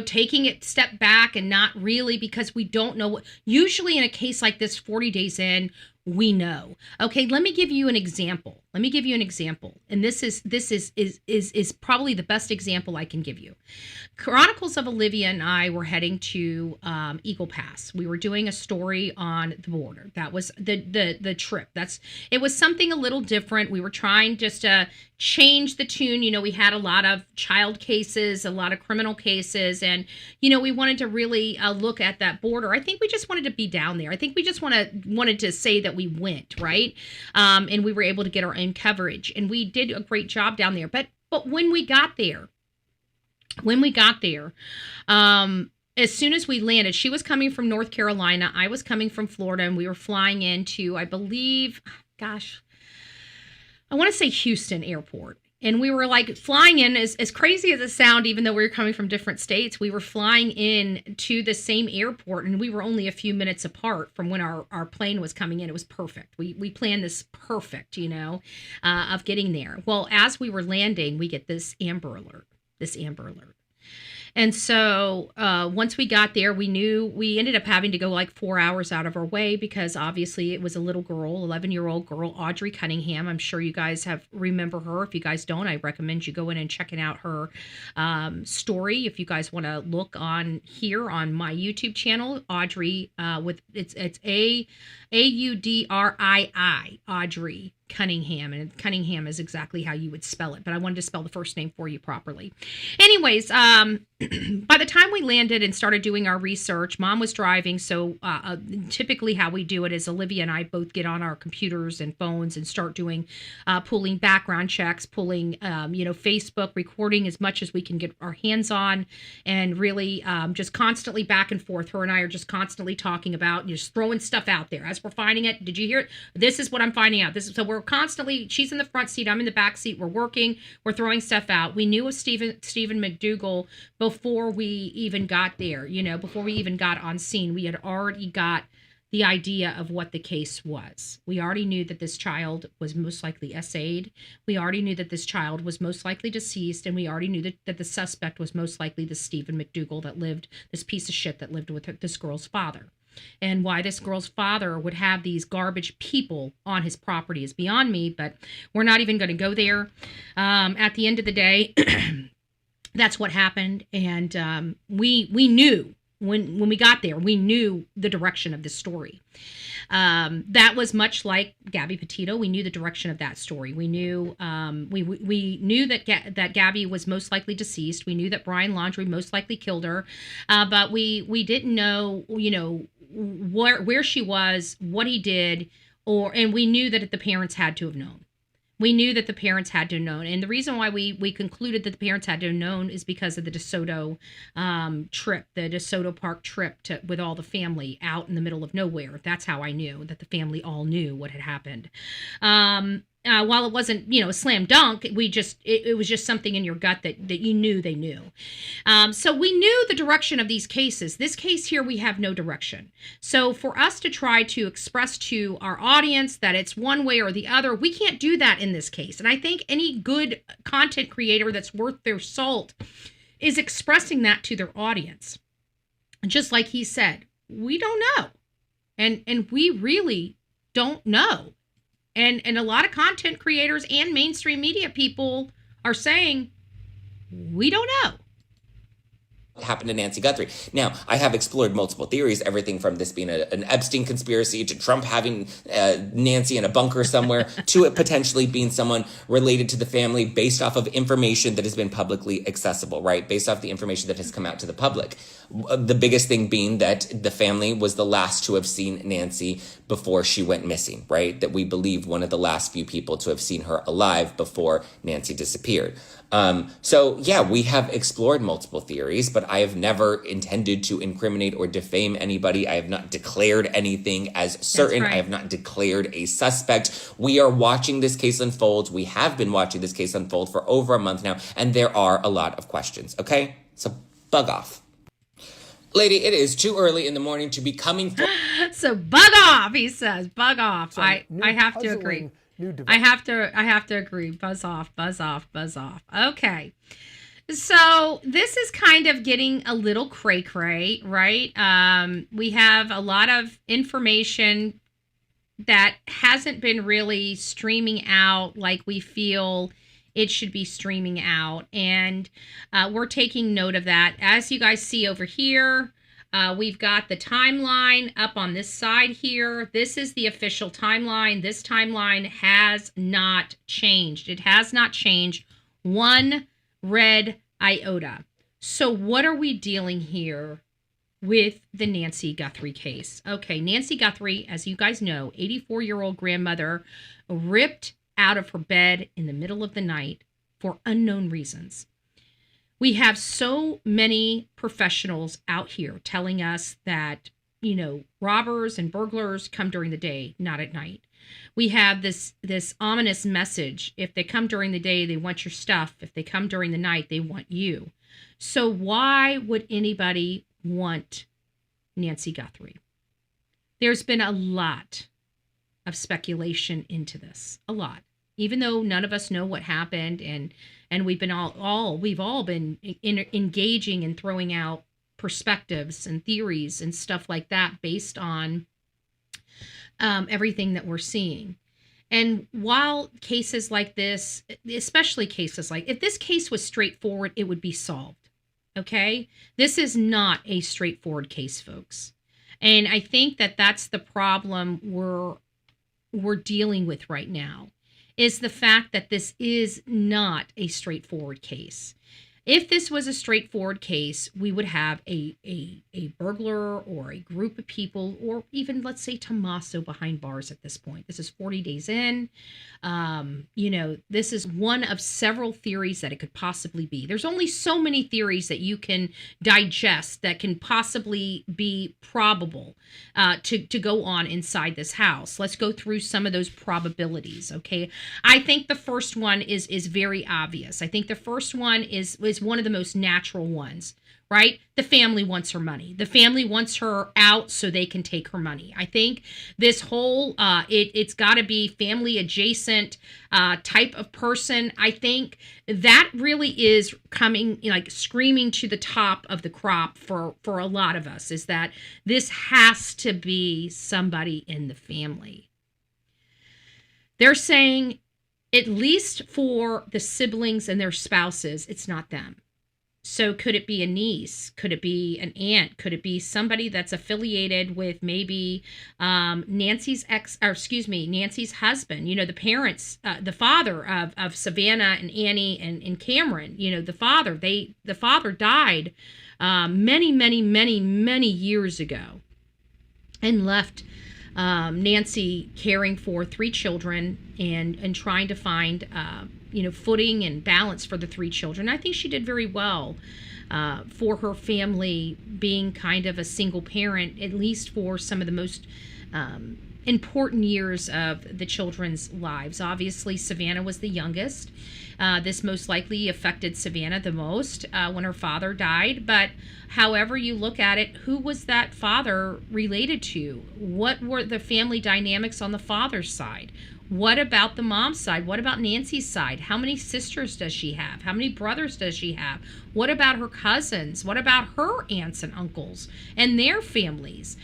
taking it step back, and not really, because we don't know what, usually in a case like this, 40 days in, we know. Okay, let me give you an example. And this is probably the best example I can give you. Chronicles of Olivia and I were heading to Eagle Pass. We were doing a story on the border. That was the trip. It was something a little different. We were trying just to change the tune. We had a lot of child cases, a lot of criminal cases, and we wanted to really look at that border. I think we just wanted to be down there. I think we just wanted to say that we went, right? And we were able to get our own coverage, and we did a great job down there. But when we got there, as soon as we landed, she was coming from North Carolina, I was coming from Florida, and we were flying into, I believe, I want to say Houston Airport. And we were like flying in, as crazy as it sounds, even though we were coming from different states, we were flying in to the same airport, and we were only a few minutes apart from when our plane was coming in. It was perfect. We planned this perfect, of getting there. Well, as we were landing, we get this Amber Alert. And so once we got there, we ended up having to go like 4 hours out of our way, because obviously it was a little girl, 11-year-old girl, Audrey Cunningham. I'm sure you guys remember her. If you guys don't, I recommend you going and checking out her story. If you guys want to look on here on my YouTube channel, Audrey, it's Audrii, Audrey Cunningham, and Cunningham is exactly how you would spell it, but I wanted to spell the first name for you properly. Anyways, by the time we landed and started doing our research, Mom was driving, so typically how we do it is Olivia and I both get on our computers and phones and start doing pulling background checks, pulling Facebook, recording as much as we can get our hands on, and really just constantly back and forth. Her and I are just constantly talking about, just throwing stuff out there as we're finding it. Did you hear it? This is what I'm finding out. So we're constantly, she's in the front seat, I'm in the back seat, we're working, we're throwing stuff out. We knew of Stephen McDougal before we even got there, before we even got on scene. We had already got the idea of what the case was. We already knew that this child was most likely SA'd. We already knew that this child was most likely deceased, and we already knew that the suspect was most likely the Stephen McDougal this piece of shit that lived with this girl's father. And why this girl's father would have these garbage people on his property is beyond me, but we're not even going to go there. At the end of the day, that's what happened. And we knew when we got there, we knew the direction of this story. That was much like Gabby Petito. We knew the direction of that story. We knew we knew that Gabby was most likely deceased. We knew that Brian Laundrie most likely killed her, but we didn't know where she was, what he did, and we knew that the parents had to have known. We knew that the parents had to have known. And the reason why we concluded that the parents had to have known is because of the DeSoto trip, the DeSoto Park trip with all the family out in the middle of nowhere. That's how I knew that the family all knew what had happened. while it wasn't, a slam dunk, it was just something in your gut that you knew they knew. So we knew the direction of these cases. This case here, we have no direction. So for us to try to express to our audience that it's one way or the other, we can't do that in this case. And I think any good content creator that's worth their salt is expressing that to their audience. Just like he said, we don't know. And we really don't know. And a lot of content creators and mainstream media people are saying, we don't know. Happened to Nancy Guthrie. Now, I have explored multiple theories, everything from this being an Epstein conspiracy to Trump having Nancy in a bunker somewhere to it potentially being someone related to the family based off of information that has been publicly accessible, right? Based off the information that has come out to the public. The biggest thing being that the family was the last to have seen Nancy before she went missing, right? That we believe one of the last few people to have seen her alive before Nancy disappeared. So yeah, we have explored multiple theories, but I have never intended to incriminate or defame anybody. I have not declared anything as certain. Right. I have not declared a suspect. We are watching this case unfold. We have been watching this case unfold for over a month now, and there are a lot of questions, okay? So bug off. Lady, it is too early in the morning to be coming for... So bug off, he says. Bug off. I have to agree. I have to agree. Buzz off, buzz off, buzz off. Okay. So this is kind of getting a little cray-cray, right? We have a lot of information that hasn't been really streaming out like we feel it should be streaming out. And we're taking note of that. As you guys see over here, we've got the timeline up on this side here. This is the official timeline. This timeline has not changed. It has not changed one red iota. So what are we dealing here with the Nancy Guthrie case? Okay, Nancy Guthrie, as you guys know, 84-year-old grandmother, ripped out of her bed in the middle of the night for unknown reasons. We have so many professionals out here telling us that, robbers and burglars come during the day, not at night. We have this ominous message. If they come during the day, they want your stuff. If they come during the night, they want you. So why would anybody want Nancy Guthrie? There's been a lot of speculation into this, a lot. Even though none of us know what happened, and we've all been engaging and throwing out perspectives and theories and stuff like that based on everything that we're seeing. And while cases like this, especially cases like, if this case was straightforward, it would be solved. Okay? This is not a straightforward case, folks. And I think that that's the problem we're dealing with right now, is the fact that this is not a straightforward case. If this was a straightforward case, we would have a burglar or a group of people, or even, let's say, Tommaso behind bars at this point. This is 40 days in. This is one of several theories that it could possibly be. There's only so many theories that you can digest that can possibly be probable to go on inside this house. Let's go through some of those probabilities, okay? I think the first one is very obvious. I think the first one is one of the most natural ones, right? The family wants her money. The family wants her out so they can take her money. I think this whole, it's got to be family adjacent type of person. I think that really is coming, screaming to the top of the crop for a lot of us, is that this has to be somebody in the family. They're saying, at least for the siblings and their spouses, it's not them. So could it be a niece? Could it be an aunt? Could it be somebody that's affiliated with maybe Nancy's husband? The parents, the father of Savannah and Annie and Cameron. The father died many years ago, and left Nancy caring for 3 children and trying to find footing and balance for the 3 children. I think she did very well for her family, being kind of a single parent, at least for some of the most important years of the children's lives. Obviously, Savannah was the youngest. This most likely affected Savannah the most when her father died. But however you look at it, who was that father related to? What were the family dynamics on the father's side? What about the mom's side? What about Nancy's side? How many sisters does she have? How many brothers does she have? What about her cousins? What about her aunts and uncles and their families?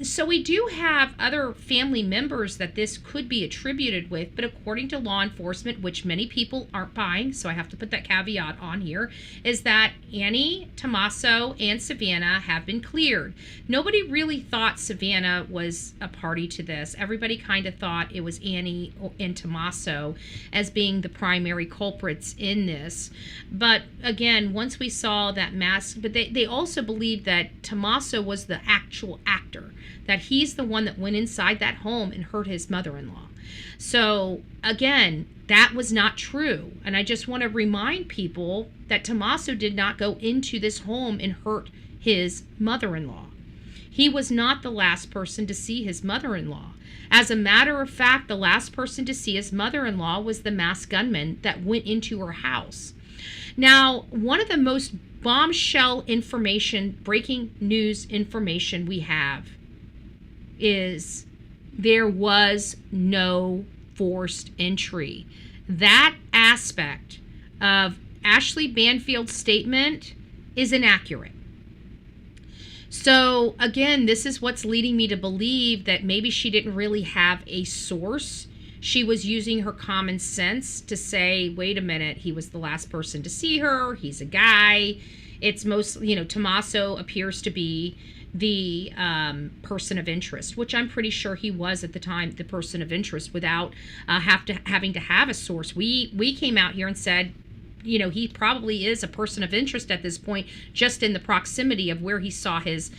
So we do have other family members that this could be attributed with, but according to law enforcement, which many people aren't buying, so I have to put that caveat on here, is that Annie, Tommaso, and Savannah have been cleared. Nobody really thought Savannah was a party to this. Everybody kind of thought it was Annie and Tommaso as being the primary culprits in this. But again, once we saw that mask, but they also believed that Tommaso was the actual actor, that he's the one that went inside that home and hurt his mother-in-law. So again, that was not true. And I just want to remind people that Tommaso did not go into this home and hurt his mother-in-law. He was not the last person to see his mother-in-law. As a matter of fact, the last person to see his mother-in-law was the masked gunman that went into her house. Now, one of the most bombshell information, breaking news information we have is there was no forced entry. That aspect of Ashley Banfield's statement is inaccurate. So again, this is what's leading me to believe that maybe she didn't really have a source. She was using her common sense to say, wait a minute, he was the last person to see her. He's a guy. It's most, Tommaso appears to be the person of interest, which I'm pretty sure he was at the time, the person of interest, without having to have a source. We came out here and said, he probably is a person of interest at this point, just in the proximity of where he saw his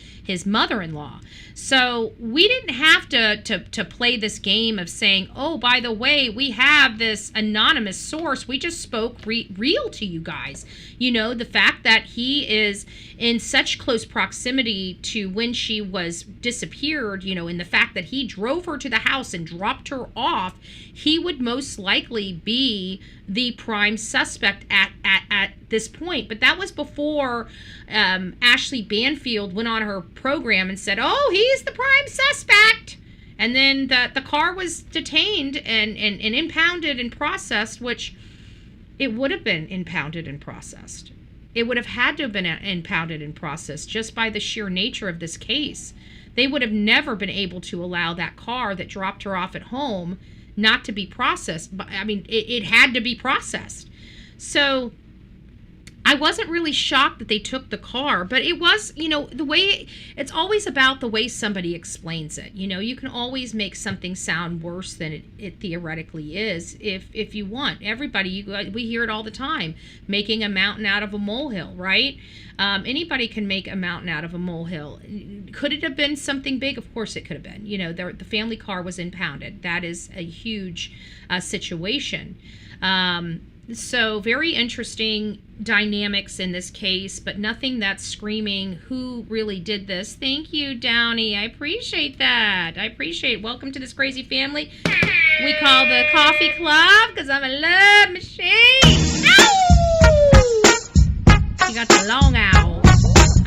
mother-in-law. So we didn't have to play this game of saying, oh, by the way, we have this anonymous source. We just spoke real to you guys. The fact that he is in such close proximity to when she was disappeared, and the fact that he drove her to the house and dropped her off, he would most likely be the prime suspect at this point. But that was before Ashley Banfield went on her program and said, oh, he's the prime suspect. And then the car was detained and impounded and processed, which it would have been impounded and processed. It would have had to have been impounded and processed just by the sheer nature of this case. They would have never been able to allow that car that dropped her off at home not to be processed. But I mean, it had to be processed. So I wasn't really shocked that they took the car, but it was, the way, it's always about the way somebody explains it. You can always make something sound worse than it theoretically is if you want. Everybody, we hear it all the time, making a mountain out of a molehill, right? Anybody can make a mountain out of a molehill. Could it have been something big? Of course it could have been. The family car was impounded. That is a huge situation. So very interesting dynamics in this case, but nothing that's screaming who really did this. Thank you, Downey. I appreciate that. I appreciate it. Welcome to this crazy family we call the Coffee Club, because I'm a love machine. Ow! You got the long owl.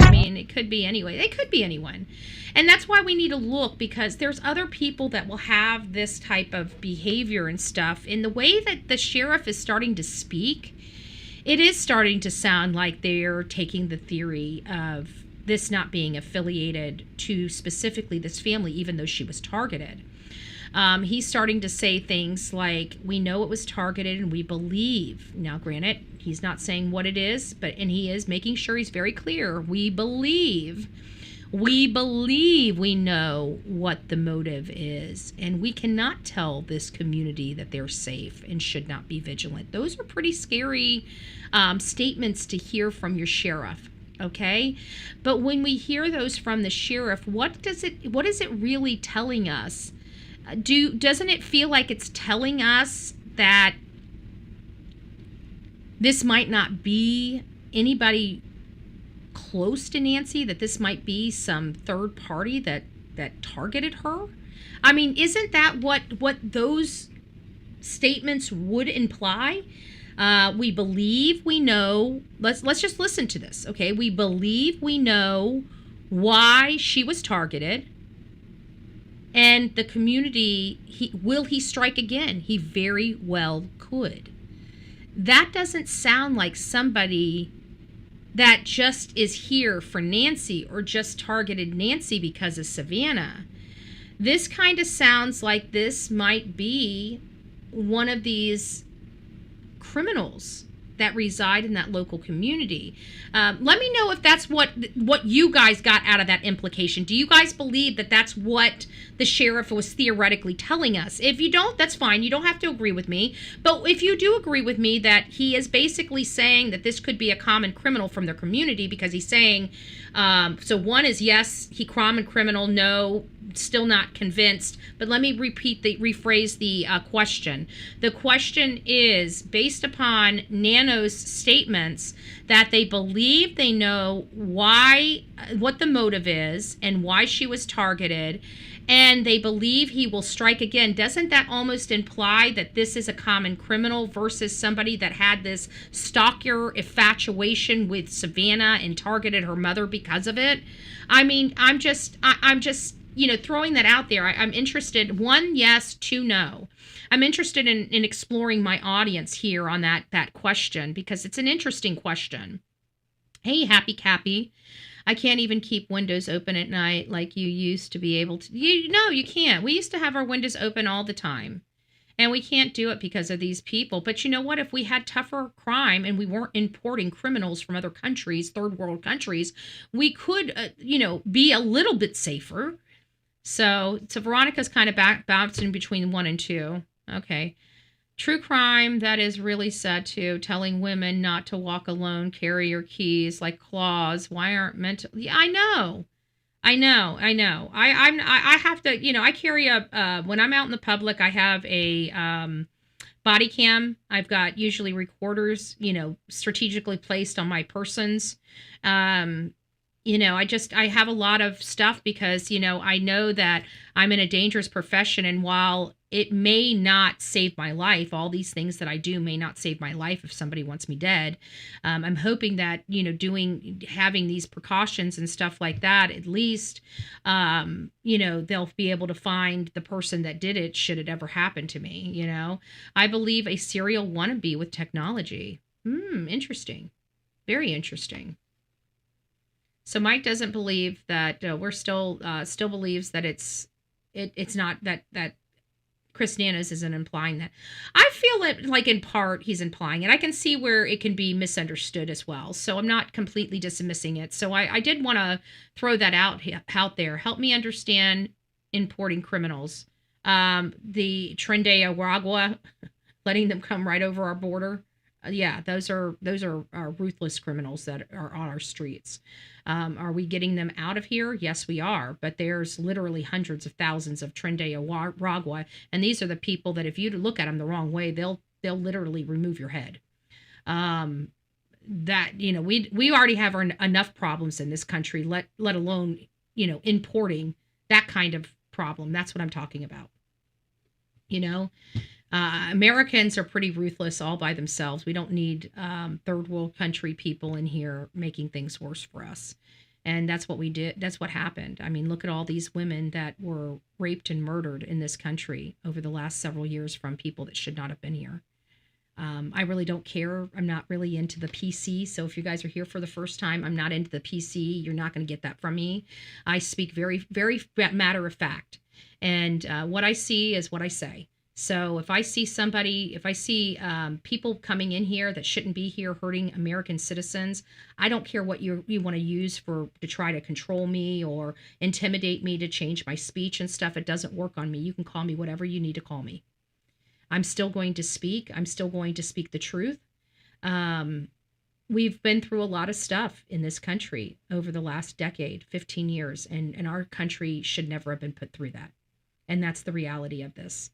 I mean, it could be anyway. It could be anyone. And that's why we need to look, because there's other people that will have this type of behavior and stuff. In the way that the sheriff is starting to speak, it is starting to sound like they're taking the theory of this not being affiliated to specifically this family, even though she was targeted. He's starting to say things like, we know it was targeted and we believe. Now, granted, he's not saying what it is, and he is making sure he's very clear. We believe we know what the motive is, and we cannot tell this community that they're safe and should not be vigilant. Those are pretty scary statements to hear from your sheriff, okay? But when we hear those from the sheriff, what is it really telling us? Doesn't it feel like it's telling us that this might not be anybody close to Nancy, that this might be some third party that that targeted her? I mean, isn't that what those statements would imply? We believe we know. Let's just listen to this, okay? We believe we know why she was targeted, and the community. Will he strike again? He very well could. That doesn't sound like somebody that just is here for Nancy or just targeted Nancy because of Savannah. This kind of sounds like this might be one of these criminals that reside in that local community. Let me know if that's what you guys got out of that implication. Do you guys believe that that's what the sheriff was theoretically telling us? If you don't, that's fine. You don't have to agree with me. But if you do agree with me that he is basically saying that this could be a common criminal from their community, because he's saying, so one is yes, he common criminal, no, still not convinced. But let me rephrase the question. The question is based upon Nano's statements that they believe they know what the motive is and why she was targeted, and they believe he will strike again. Doesn't that almost imply that this is a common criminal versus somebody that had this stalker infatuation with Savannah and targeted her mother because of it? I mean, I'm just throwing that out there. I'm interested. 1, yes. 2, no. I'm interested in exploring my audience here on that question, because it's an interesting question. Hey, Happy Cappy. I can't even keep windows open at night like you used to be able to. You can't. We used to have our windows open all the time. And we can't do it because of these people. But you know what? If we had tougher crime and we weren't importing criminals from other countries, third world countries, we could, be a little bit safer. So Veronica's kind of bouncing between 1 and 2. Okay. True crime, that is really sad too. Telling women not to walk alone, carry your keys like claws. Why aren't mental? Yeah, I know. I have to, I carry when I'm out in the public, I have a body cam. I've got usually recorders, strategically placed on my persons. I have a lot of stuff because, I know that I'm in a dangerous profession, and while it may not save my life, all these things that I do may not save my life if somebody wants me dead. I'm hoping that, having these precautions and stuff like that, at least, they'll be able to find the person that did it should it ever happen to me. I believe a serial wannabe with technology. Interesting. Very interesting. So Mike doesn't believe that we're still believes that it's not that Chris Nanas isn't implying that. I feel it like in part he's implying it. I can see where it can be misunderstood as well. So I'm not completely dismissing it. So I did want to throw that out there. Help me understand importing criminals. The Trinidad Aragua, letting them come right over our border. Yeah, those are ruthless criminals that are on our streets. Are we getting them out of here? Yes, we are. But there's literally hundreds of thousands of Trinidad Aragua, and these are the people that if you look at them the wrong way, they'll literally remove your head. We already have enough problems in this country. Let alone importing that kind of problem. That's what I'm talking about. Americans are pretty ruthless all by themselves. We don't need third world country people in here making things worse for us. And that's what we did. That's what happened. I mean, look at all these women that were raped and murdered in this country over the last several years from people that should not have been here. I really don't care. I'm not really into the PC. So if you guys are here for the first time, I'm not into the PC. You're not going to get that from me. I speak very, very matter of fact. And what I see is what I say. So if I see people coming in here that shouldn't be here hurting American citizens, I don't care what you want to use to try to control me or intimidate me to change my speech and stuff. It doesn't work on me. You can call me whatever you need to call me. I'm still going to speak. I'm still going to speak the truth. We've been through a lot of stuff in this country over the last decade, 15 years, and our country should never have been put through that. And that's the reality of this.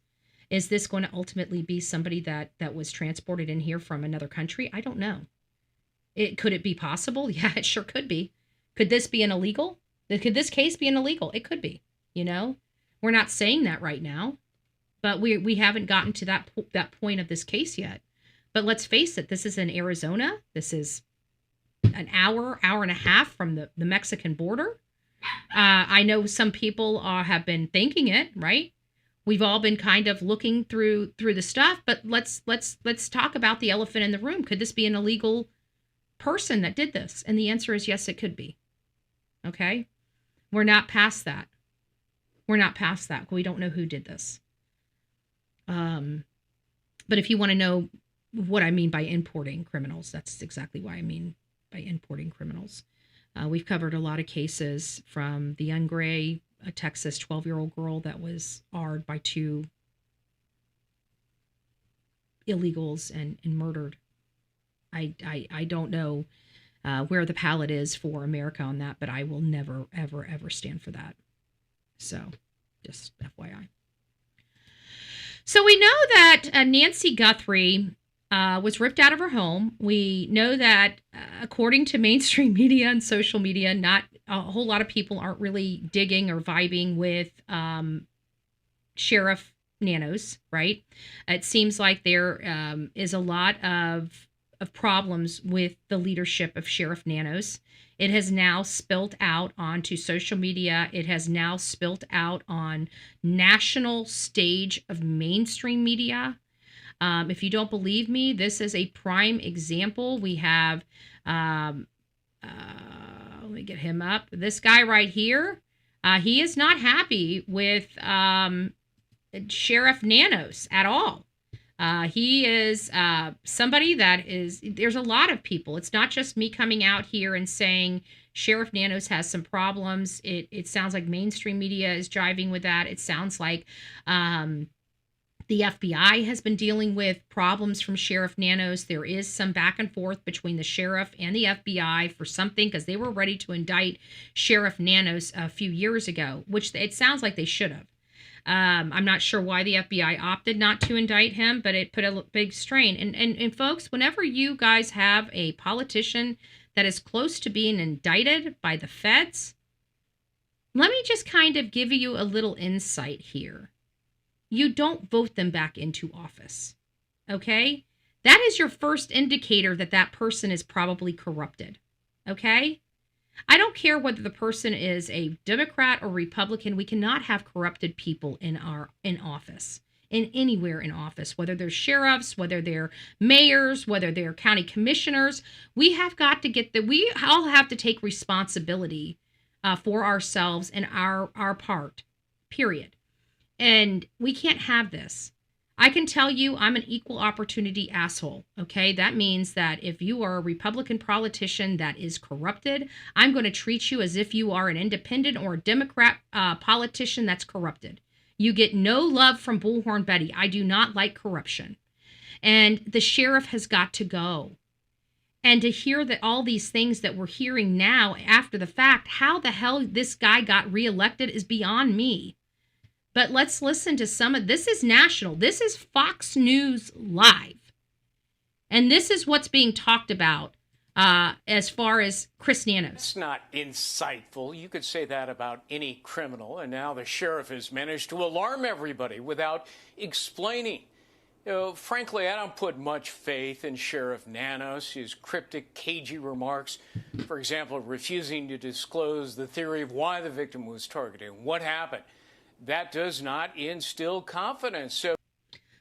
Is this going to ultimately be somebody that was transported in here from another country? I don't know. Could it be possible? Yeah, it sure could be. Could this be an illegal? Could this case be an illegal? It could be. We're not saying that right now, but we haven't gotten to that point of this case yet. But let's face it, this is in Arizona. This is an hour and a half from the Mexican border. I know some people have been thinking it, right? We've all been kind of looking through the stuff, but let's talk about the elephant in the room. Could this be an illegal person that did this? And the answer is yes, it could be. Okay? We're not past that. We don't know who did this. But if you want to know what I mean by importing criminals, that's exactly what I mean by importing criminals. We've covered a lot of cases from the Young Gray, a Texas 12-year-old girl that was AR'd by 2 illegals and murdered. I don't know where the palette is for America on that, but I will never, ever, ever stand for that. So, just FYI. So we know that Nancy Guthrie was ripped out of her home. We know that according to mainstream media and social media, not a whole lot of people aren't really digging or vibing with Sheriff Nanos, right? It seems like there is a lot of problems with the leadership of Sheriff Nanos. It has now spilt out onto social media. It has now spilt out on national stage of mainstream media. If you don't believe me, this is a prime example. We have, let me get him up. This guy right here, he is not happy with Sheriff Nanos at all. He is somebody that is, there's a lot of people. It's not just me coming out here and saying Sheriff Nanos has some problems. It sounds like mainstream media is driving with that. It sounds like the FBI has been dealing with problems from Sheriff Nanos. There is some back and forth between the sheriff and the FBI for something, because they were ready to indict Sheriff Nanos a few years ago, which it sounds like they should have. I'm not sure why the FBI opted not to indict him, but it put a big strain. And folks, whenever you guys have a politician that is close to being indicted by the feds, let me just kind of give you a little insight here. You don't vote them back into office, okay? That is your first indicator that that person is probably corrupted, okay? I don't care whether the person is a Democrat or Republican. We cannot have corrupted people in office, in anywhere in office, whether they're sheriffs, whether they're mayors, whether they're county commissioners. We have got to we all have to take responsibility for ourselves and our part, period. And we can't have this. I can tell you I'm an equal opportunity asshole, okay? That means that if you are a Republican politician that is corrupted, I'm going to treat you as if you are an independent or a Democrat politician that's corrupted. You get no love from Bullhorn Betty. I do not like corruption. And the sheriff has got to go. And to hear that all these things that we're hearing now after the fact, how the hell this guy got reelected is beyond me. But let's listen to some of this. Is national. This is Fox News Live. And this is what's being talked about as far as Chris Nanos. It's not insightful. You could say that about any criminal. And now the sheriff has managed to alarm everybody without explaining. You know, frankly, I don't put much faith in Sheriff Nanos, his cryptic, cagey remarks. For example, refusing to disclose the theory of why the victim was targeted and what happened. That does not instill confidence.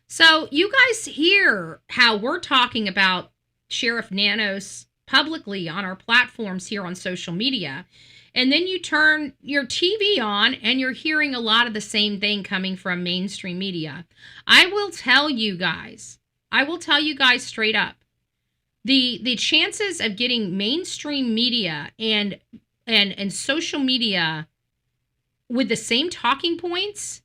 So you guys hear how we're talking about Sheriff Nanos publicly on our platforms here on social media. And then you turn your TV on and you're hearing a lot of the same thing coming from mainstream media. I will tell you guys straight up, the chances of getting mainstream media and social media with the same talking points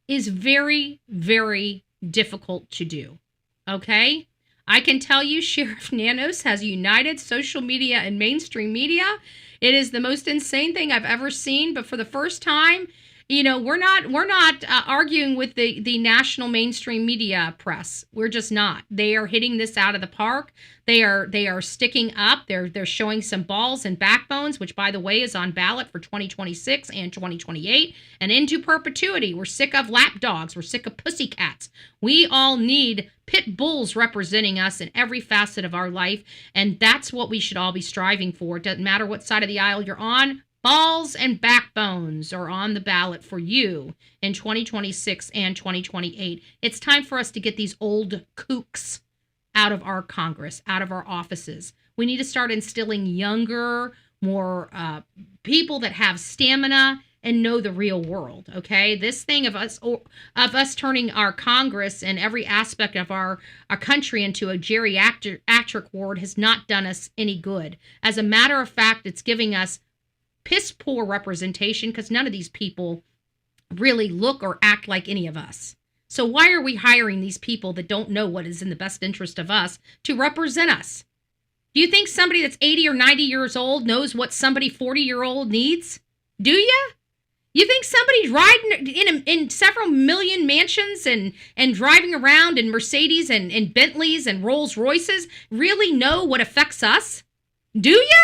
is very, very difficult to do. Okay? I can tell you Sheriff Nanos has united social media and mainstream media. It is the most insane thing I've ever seen, but for the first time, We're not arguing with the national mainstream media press. We're just not. They are hitting this out of the park. They are sticking up. They're showing some balls and backbones, which, by the way, is on ballot for 2026 and 2028 and into perpetuity. We're sick of lapdogs. We're sick of pussycats. We all need pit bulls representing us in every facet of our life, and that's what we should all be striving for. It doesn't matter what side of the aisle you're on. Balls and backbones are on the ballot for you in 2026 and 2028. It's time for us to get these old kooks out of our Congress, out of our offices. We need to start instilling younger, more people that have stamina and know the real world, okay? This thing of us turning our Congress and every aspect of our country into a geriatric ward has not done us any good. As a matter of fact, it's giving us piss poor representation because none of these people really look or act like any of us. So why are we hiring these people that don't know what is in the best interest of us to represent us? Do you think somebody that's 80 or 90 years old knows what somebody 40-year-old needs? Do you? You think somebody riding in several million mansions and driving around in Mercedes and Bentleys and Rolls Royces really know what affects us? Do you?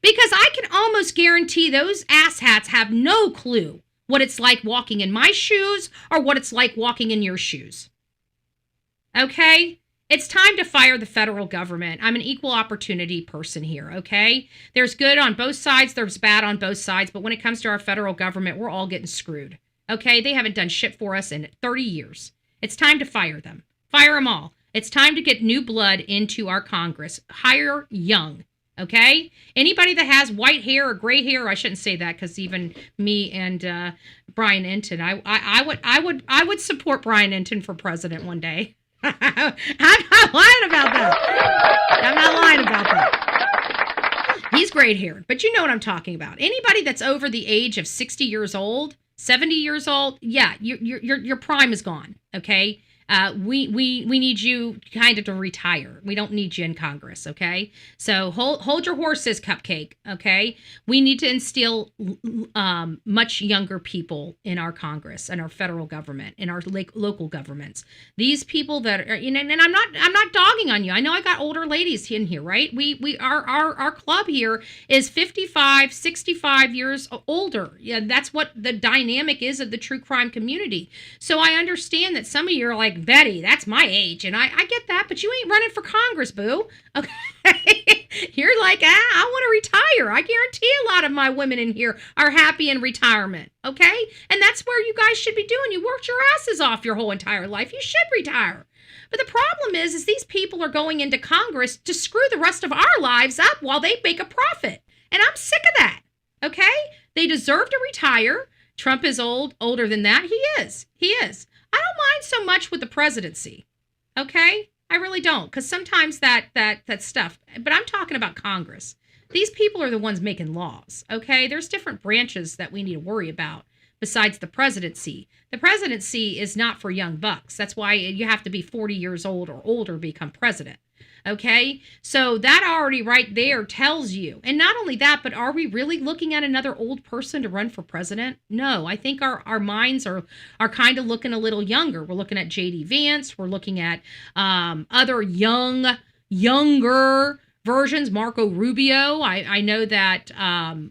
Because I can almost guarantee those asshats have no clue what it's like walking in my shoes or what it's like walking in your shoes. Okay? It's time to fire the federal government. I'm an equal opportunity person here, okay? There's good on both sides, there's bad on both sides, but when it comes to our federal government, we're all getting screwed. Okay? They haven't done shit for us in 30 years. It's time to fire them. Fire them all. It's time to get new blood into our Congress. Hire young. Okay? Anybody that has white hair or gray hair, I shouldn't say that because even me and Brian Enton, I would support Brian Enton for president one day. I'm not lying about that. He's gray haired, but you know what I'm talking about. Anybody that's over the age of 60 years old, 70 years old, yeah, your prime is gone. Okay? We need you kind of to retire. We don't need you in Congress, okay? So hold your horses, Cupcake, okay? We need to instill much younger people in our Congress and our federal government, in our local governments. These people that are, and I'm not dogging on you. I know I got older ladies in here, right? Our club here is 55, 65 years older. Yeah, that's what the dynamic is of the true crime community. So I understand that some of you are like, Betty, that's my age. And I get that, but you ain't running for Congress, boo. Okay? You're like, I want to retire. I guarantee a lot of my women in here are happy in retirement. Okay? And that's where you guys should be doing. You worked your asses off your whole entire life. You should retire. But the problem is these people are going into Congress to screw the rest of our lives up while they make a profit. And I'm sick of that. Okay? They deserve to retire. Trump is older than that. He is. I don't mind so much with the presidency, okay? I really don't, because sometimes that stuff, but I'm talking about Congress. These people are the ones making laws, okay? There's different branches that we need to worry about besides the presidency. The presidency is not for young bucks. That's why you have to be 40 years old or older to become president. Okay, so that already right there tells you. And not only that, but are we really looking at another old person to run for president? No, I think our minds are kind of looking a little younger. We're looking at J.D. Vance. We're looking at other younger versions, Marco Rubio. I know that,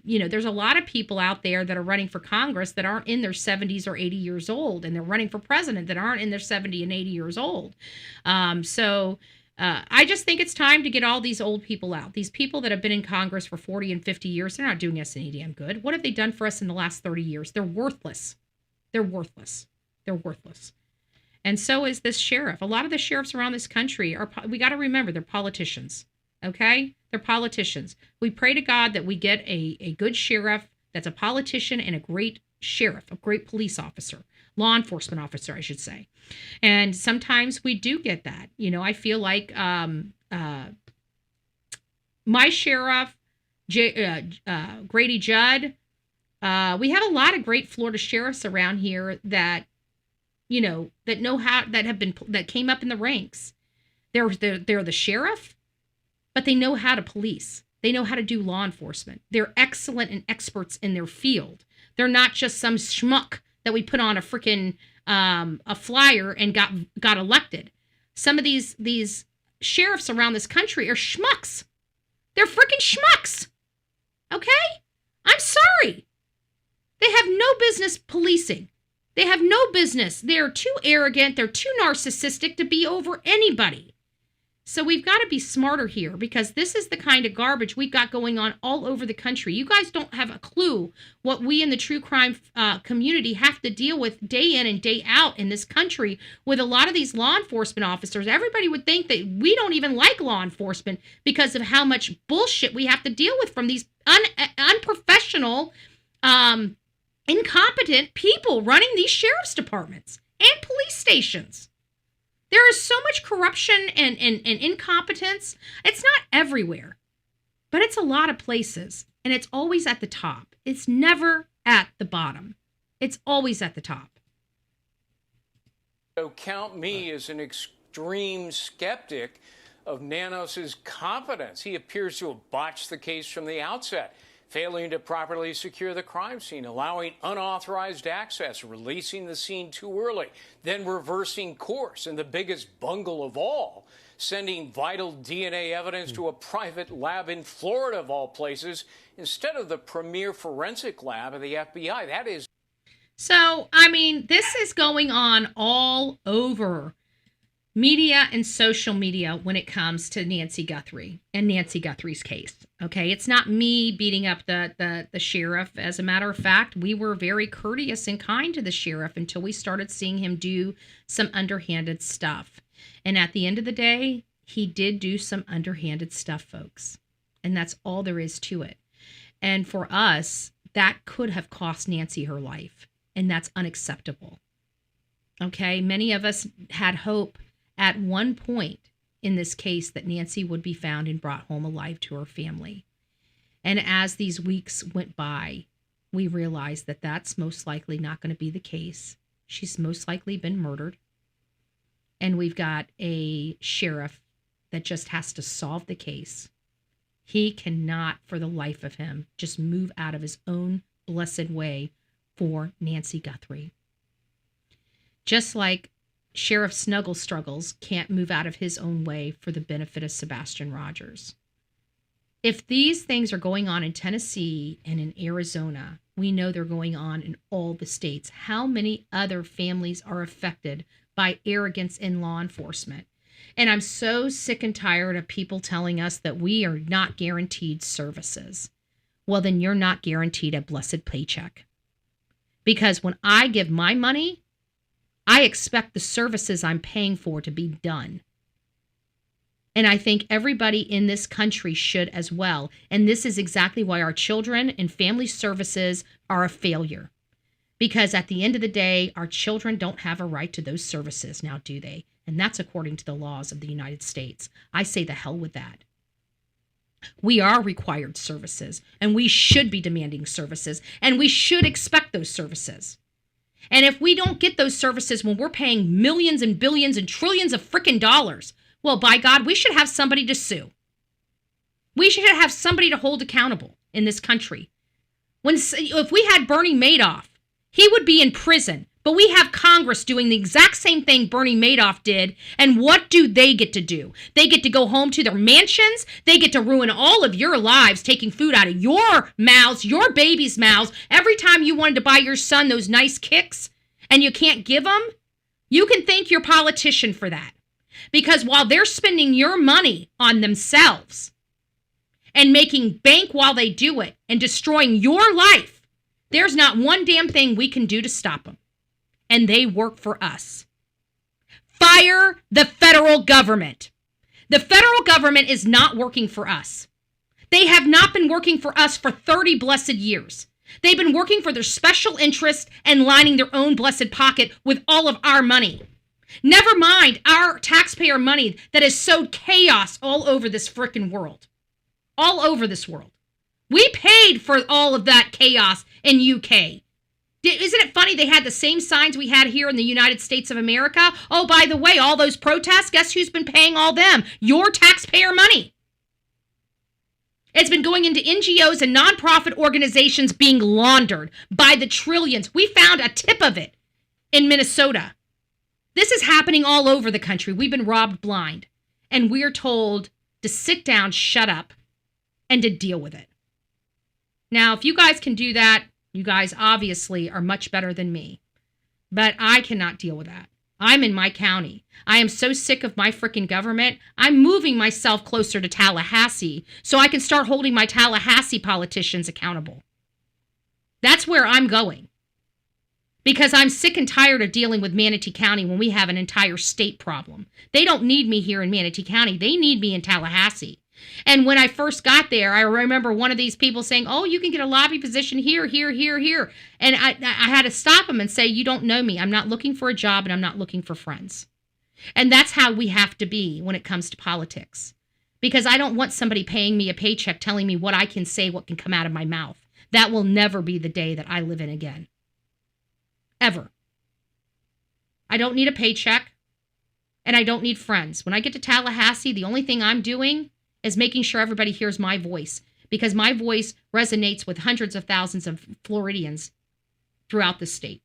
there's a lot of people out there that are running for Congress that aren't in their 70s or 80 years old, and they're running for president that aren't in their 70 and 80 years old. I just think it's time to get all these old people out. These people that have been in Congress for 40 and 50 years, they're not doing us any damn good. What have they done for us in the last 30 years? They're worthless. They're worthless. And so is this sheriff. A lot of the sheriffs around this country we got to remember, they're politicians. Okay? They're politicians. We pray to God that we get a good sheriff that's a politician and a great sheriff, a great police officer. Law enforcement officer, I should say. And sometimes we do get that. I feel like my sheriff, Grady Judd, we have a lot of great Florida sheriffs around here that know how, that came up in the ranks. They're the sheriff, but they know how to police. They know how to do law enforcement. They're excellent and experts in their field. They're not just some schmuck that we put on a freaking a flyer and got elected. Some of these sheriffs around this country are schmucks. They're freaking schmucks. Okay? I'm sorry. They have no business policing. They have no business. They're too arrogant. They're too narcissistic to be over anybody. So we've got to be smarter here, because this is the kind of garbage we've got going on all over the country. You guys don't have a clue what we in the true crime community have to deal with day in and day out in this country with a lot of these law enforcement officers. Everybody would think that we don't even like law enforcement because of how much bullshit we have to deal with from these unprofessional, incompetent people running these sheriff's departments and police stations. There is so much corruption and incompetence. It's not everywhere, but it's a lot of places, and it's always at the top. It's never at the bottom. It's always at the top. So count me as an extreme skeptic of Nanos's competence. He appears to have botched the case from the outset, failing to properly secure the crime scene, allowing unauthorized access, releasing the scene too early, then reversing course, and the biggest bungle of all, sending vital DNA evidence to a private lab in Florida, of all places, instead of the premier forensic lab of the FBI. That is... So, I mean, this is going on all over media and social media when it comes to Nancy Guthrie and Nancy Guthrie's case. Okay, it's not me beating up the sheriff. As a matter of fact, we were very courteous and kind to the sheriff until we started seeing him do some underhanded stuff. And at the end of the day, he did do some underhanded stuff, folks. And that's all there is to it. And for us, that could have cost Nancy her life. And that's unacceptable. Okay, many of us had hope at one point in this case that Nancy would be found and brought home alive to her family. And as these weeks went by, we realized that that's most likely not going to be the case. She's most likely been murdered. And we've got a sheriff that just has to solve the case. He cannot, for the life of him, just move out of his own blessed way for Nancy Guthrie. Just like Sheriff Snuggle Struggles can't move out of his own way for the benefit of Sebastian Rogers. If these things are going on in Tennessee and in Arizona, we know they're going on in all the states. How many other families are affected by arrogance in law enforcement? And I'm so sick and tired of people telling us that we are not guaranteed services. Well, then you're not guaranteed a blessed paycheck. Because when I give my money, I expect the services I'm paying for to be done. And I think everybody in this country should as well. And this is exactly why our children and family services are a failure. Because at the end of the day, our children don't have a right to those services now, do they? And that's according to the laws of the United States. I say the hell with that. We are required services, and we should be demanding services, and we should expect those services. And if we don't get those services when we're paying millions and billions and trillions of freaking dollars, well, by God, we should have somebody to sue. We should have somebody to hold accountable in this country. If we had Bernie Madoff, he would be in prison. But we have Congress doing the exact same thing Bernie Madoff did. And what do they get to do? They get to go home to their mansions. They get to ruin all of your lives, taking food out of your mouths, your babies' mouths. Every time you wanted to buy your son those nice kicks and you can't give them, you can thank your politician for that. Because while they're spending your money on themselves and making bank while they do it and destroying your life, there's not one damn thing we can do to stop them. And they work for us. Fire the federal government. The federal government is not working for us. They have not been working for us for 30 blessed years. They've been working for their special interest and lining their own blessed pocket with all of our money. Never mind our taxpayer money that has sowed chaos all over this frickin' world. All over this world. We paid for all of that chaos in UK. Isn't it funny they had the same signs we had here in the United States of America? Oh, by the way, all those protests, guess who's been paying all them? Your taxpayer money. It's been going into NGOs and nonprofit organizations being laundered by the trillions. We found a tip of it in Minnesota. This is happening all over the country. We've been robbed blind. And we're told to sit down, shut up, and to deal with it. Now, if you guys can do that, you guys obviously are much better than me. But I cannot deal with that. I'm in my county. I am so sick of my freaking government. I'm moving myself closer to Tallahassee so I can start holding my Tallahassee politicians accountable. That's where I'm going. Because I'm sick and tired of dealing with Manatee County when we have an entire state problem. They don't need me here in Manatee County. They need me in Tallahassee. And when I first got there, I remember one of these people saying, oh, you can get a lobby position here, here, here, here. And I had to stop him and say, you don't know me. I'm not looking for a job and I'm not looking for friends. And that's how we have to be when it comes to politics. Because I don't want somebody paying me a paycheck telling me what I can say, what can come out of my mouth. That will never be the day that I live in again. Ever. I don't need a paycheck and I don't need friends. When I get to Tallahassee, the only thing I'm doing is making sure everybody hears my voice, because my voice resonates with hundreds of thousands of Floridians throughout the state.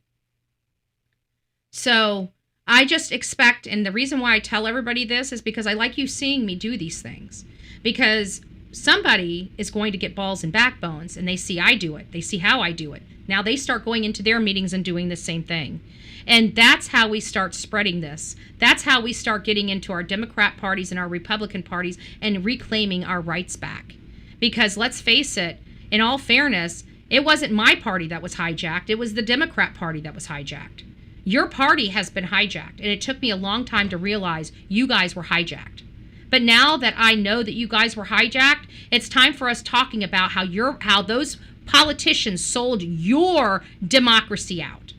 So I just expect, and the reason why I tell everybody this is because I like you seeing me do these things, because somebody is going to get balls and backbones and they see I do it. They see how I do it. Now they start going into their meetings and doing the same thing. And that's how we start spreading this. That's how we start getting into our Democrat parties and our Republican parties and reclaiming our rights back. Because let's face it, in all fairness, it wasn't my party that was hijacked. It was the Democrat Party that was hijacked. Your party has been hijacked. And it took me a long time to realize you guys were hijacked. But now that I know that you guys were hijacked, it's time for us talking about how those politicians sold your democracy out.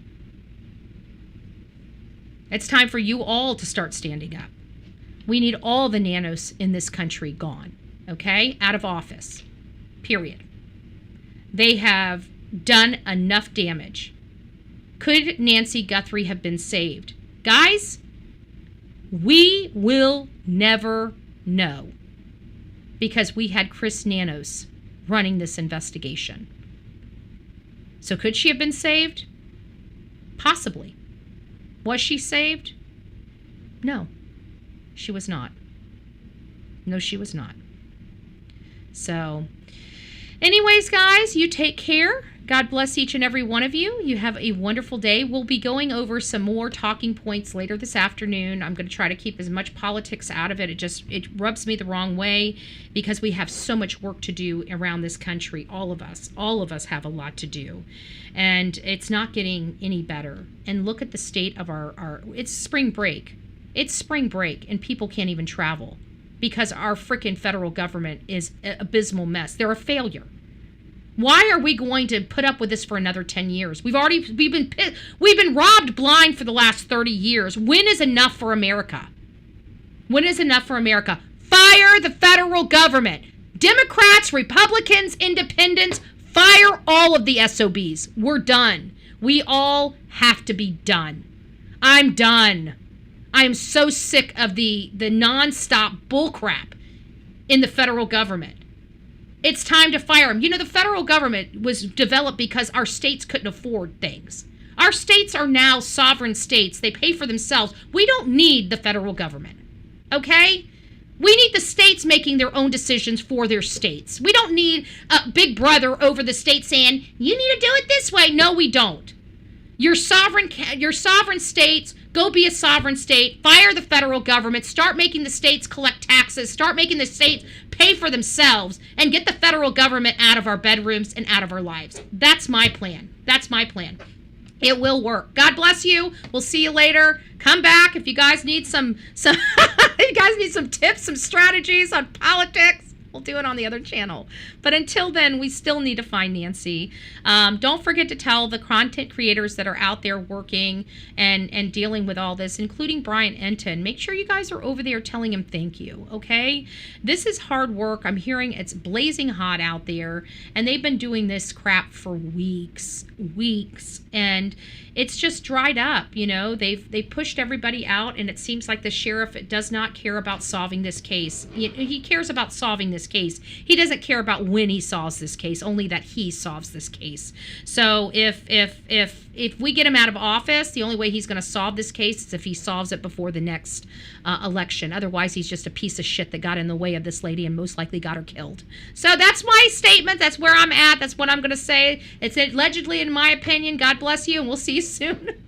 It's time for you all to start standing up. We need all the nanos in this country gone, okay? Out of office, period. They have done enough damage. Could Nancy Guthrie have been saved? Guys, we will never know, because we had Chris Nanos running this investigation. So could she have been saved? Possibly. Was she saved? No, she was not. No, she was not. So, anyways, guys, you take care. God bless each and every one of you. You have a wonderful day. We'll be going over some more talking points later this afternoon. I'm going to try to keep as much politics out of it. It rubs me the wrong way because we have so much work to do around this country. All of us have a lot to do. And it's not getting any better. And look at the state of our it's spring break. It's spring break and people can't even travel because our freaking federal government is an abysmal mess. They're a failure. Why are we going to put up with this for another 10 years? We've been robbed blind for the last 30 years. When is enough for America? When is enough for America? Fire the federal government. Democrats, Republicans, independents, fire all of the SOBs. We're done. We all have to be done. I'm done. I am so sick of the nonstop bullcrap in the federal government. It's time to fire them. You know, the federal government was developed because our states couldn't afford things. Our states are now sovereign states. They pay for themselves. We don't need the federal government, okay? We need the states making their own decisions for their states. We don't need a big brother over the state saying, you need to do it this way. No, we don't. Your sovereign states, go be a sovereign state, fire the federal government, start making the states collect taxes, start making the states pay for themselves, and get the federal government out of our bedrooms and out of our lives. That's my plan. That's my plan. It will work. God bless you. We'll see you later. Come back if you guys need some you guys need some tips, some strategies on politics. We'll do it on the other channel. But until then, we still need to find Nancy. Don't forget to tell the content creators that are out there working and dealing with all this, including Brian Enton. Make sure you guys are over there telling him thank you, okay? This is hard work. I'm hearing it's blazing hot out there, and they've been doing this crap for weeks, and it's just dried up, you know. They've pushed everybody out, and it seems like the sheriff does not care about solving this case. He cares about solving this this case. He doesn't care about when he solves this case, only that he solves this case. So if we get him out of office, the only way he's going to solve this case is if he solves it before the next election. Otherwise, he's just a piece of shit that got in the way of this lady and most likely got her killed. So that's my statement. That's where I'm at. That's what I'm going to say. It's allegedly, in my opinion. God bless you, and we'll see you soon.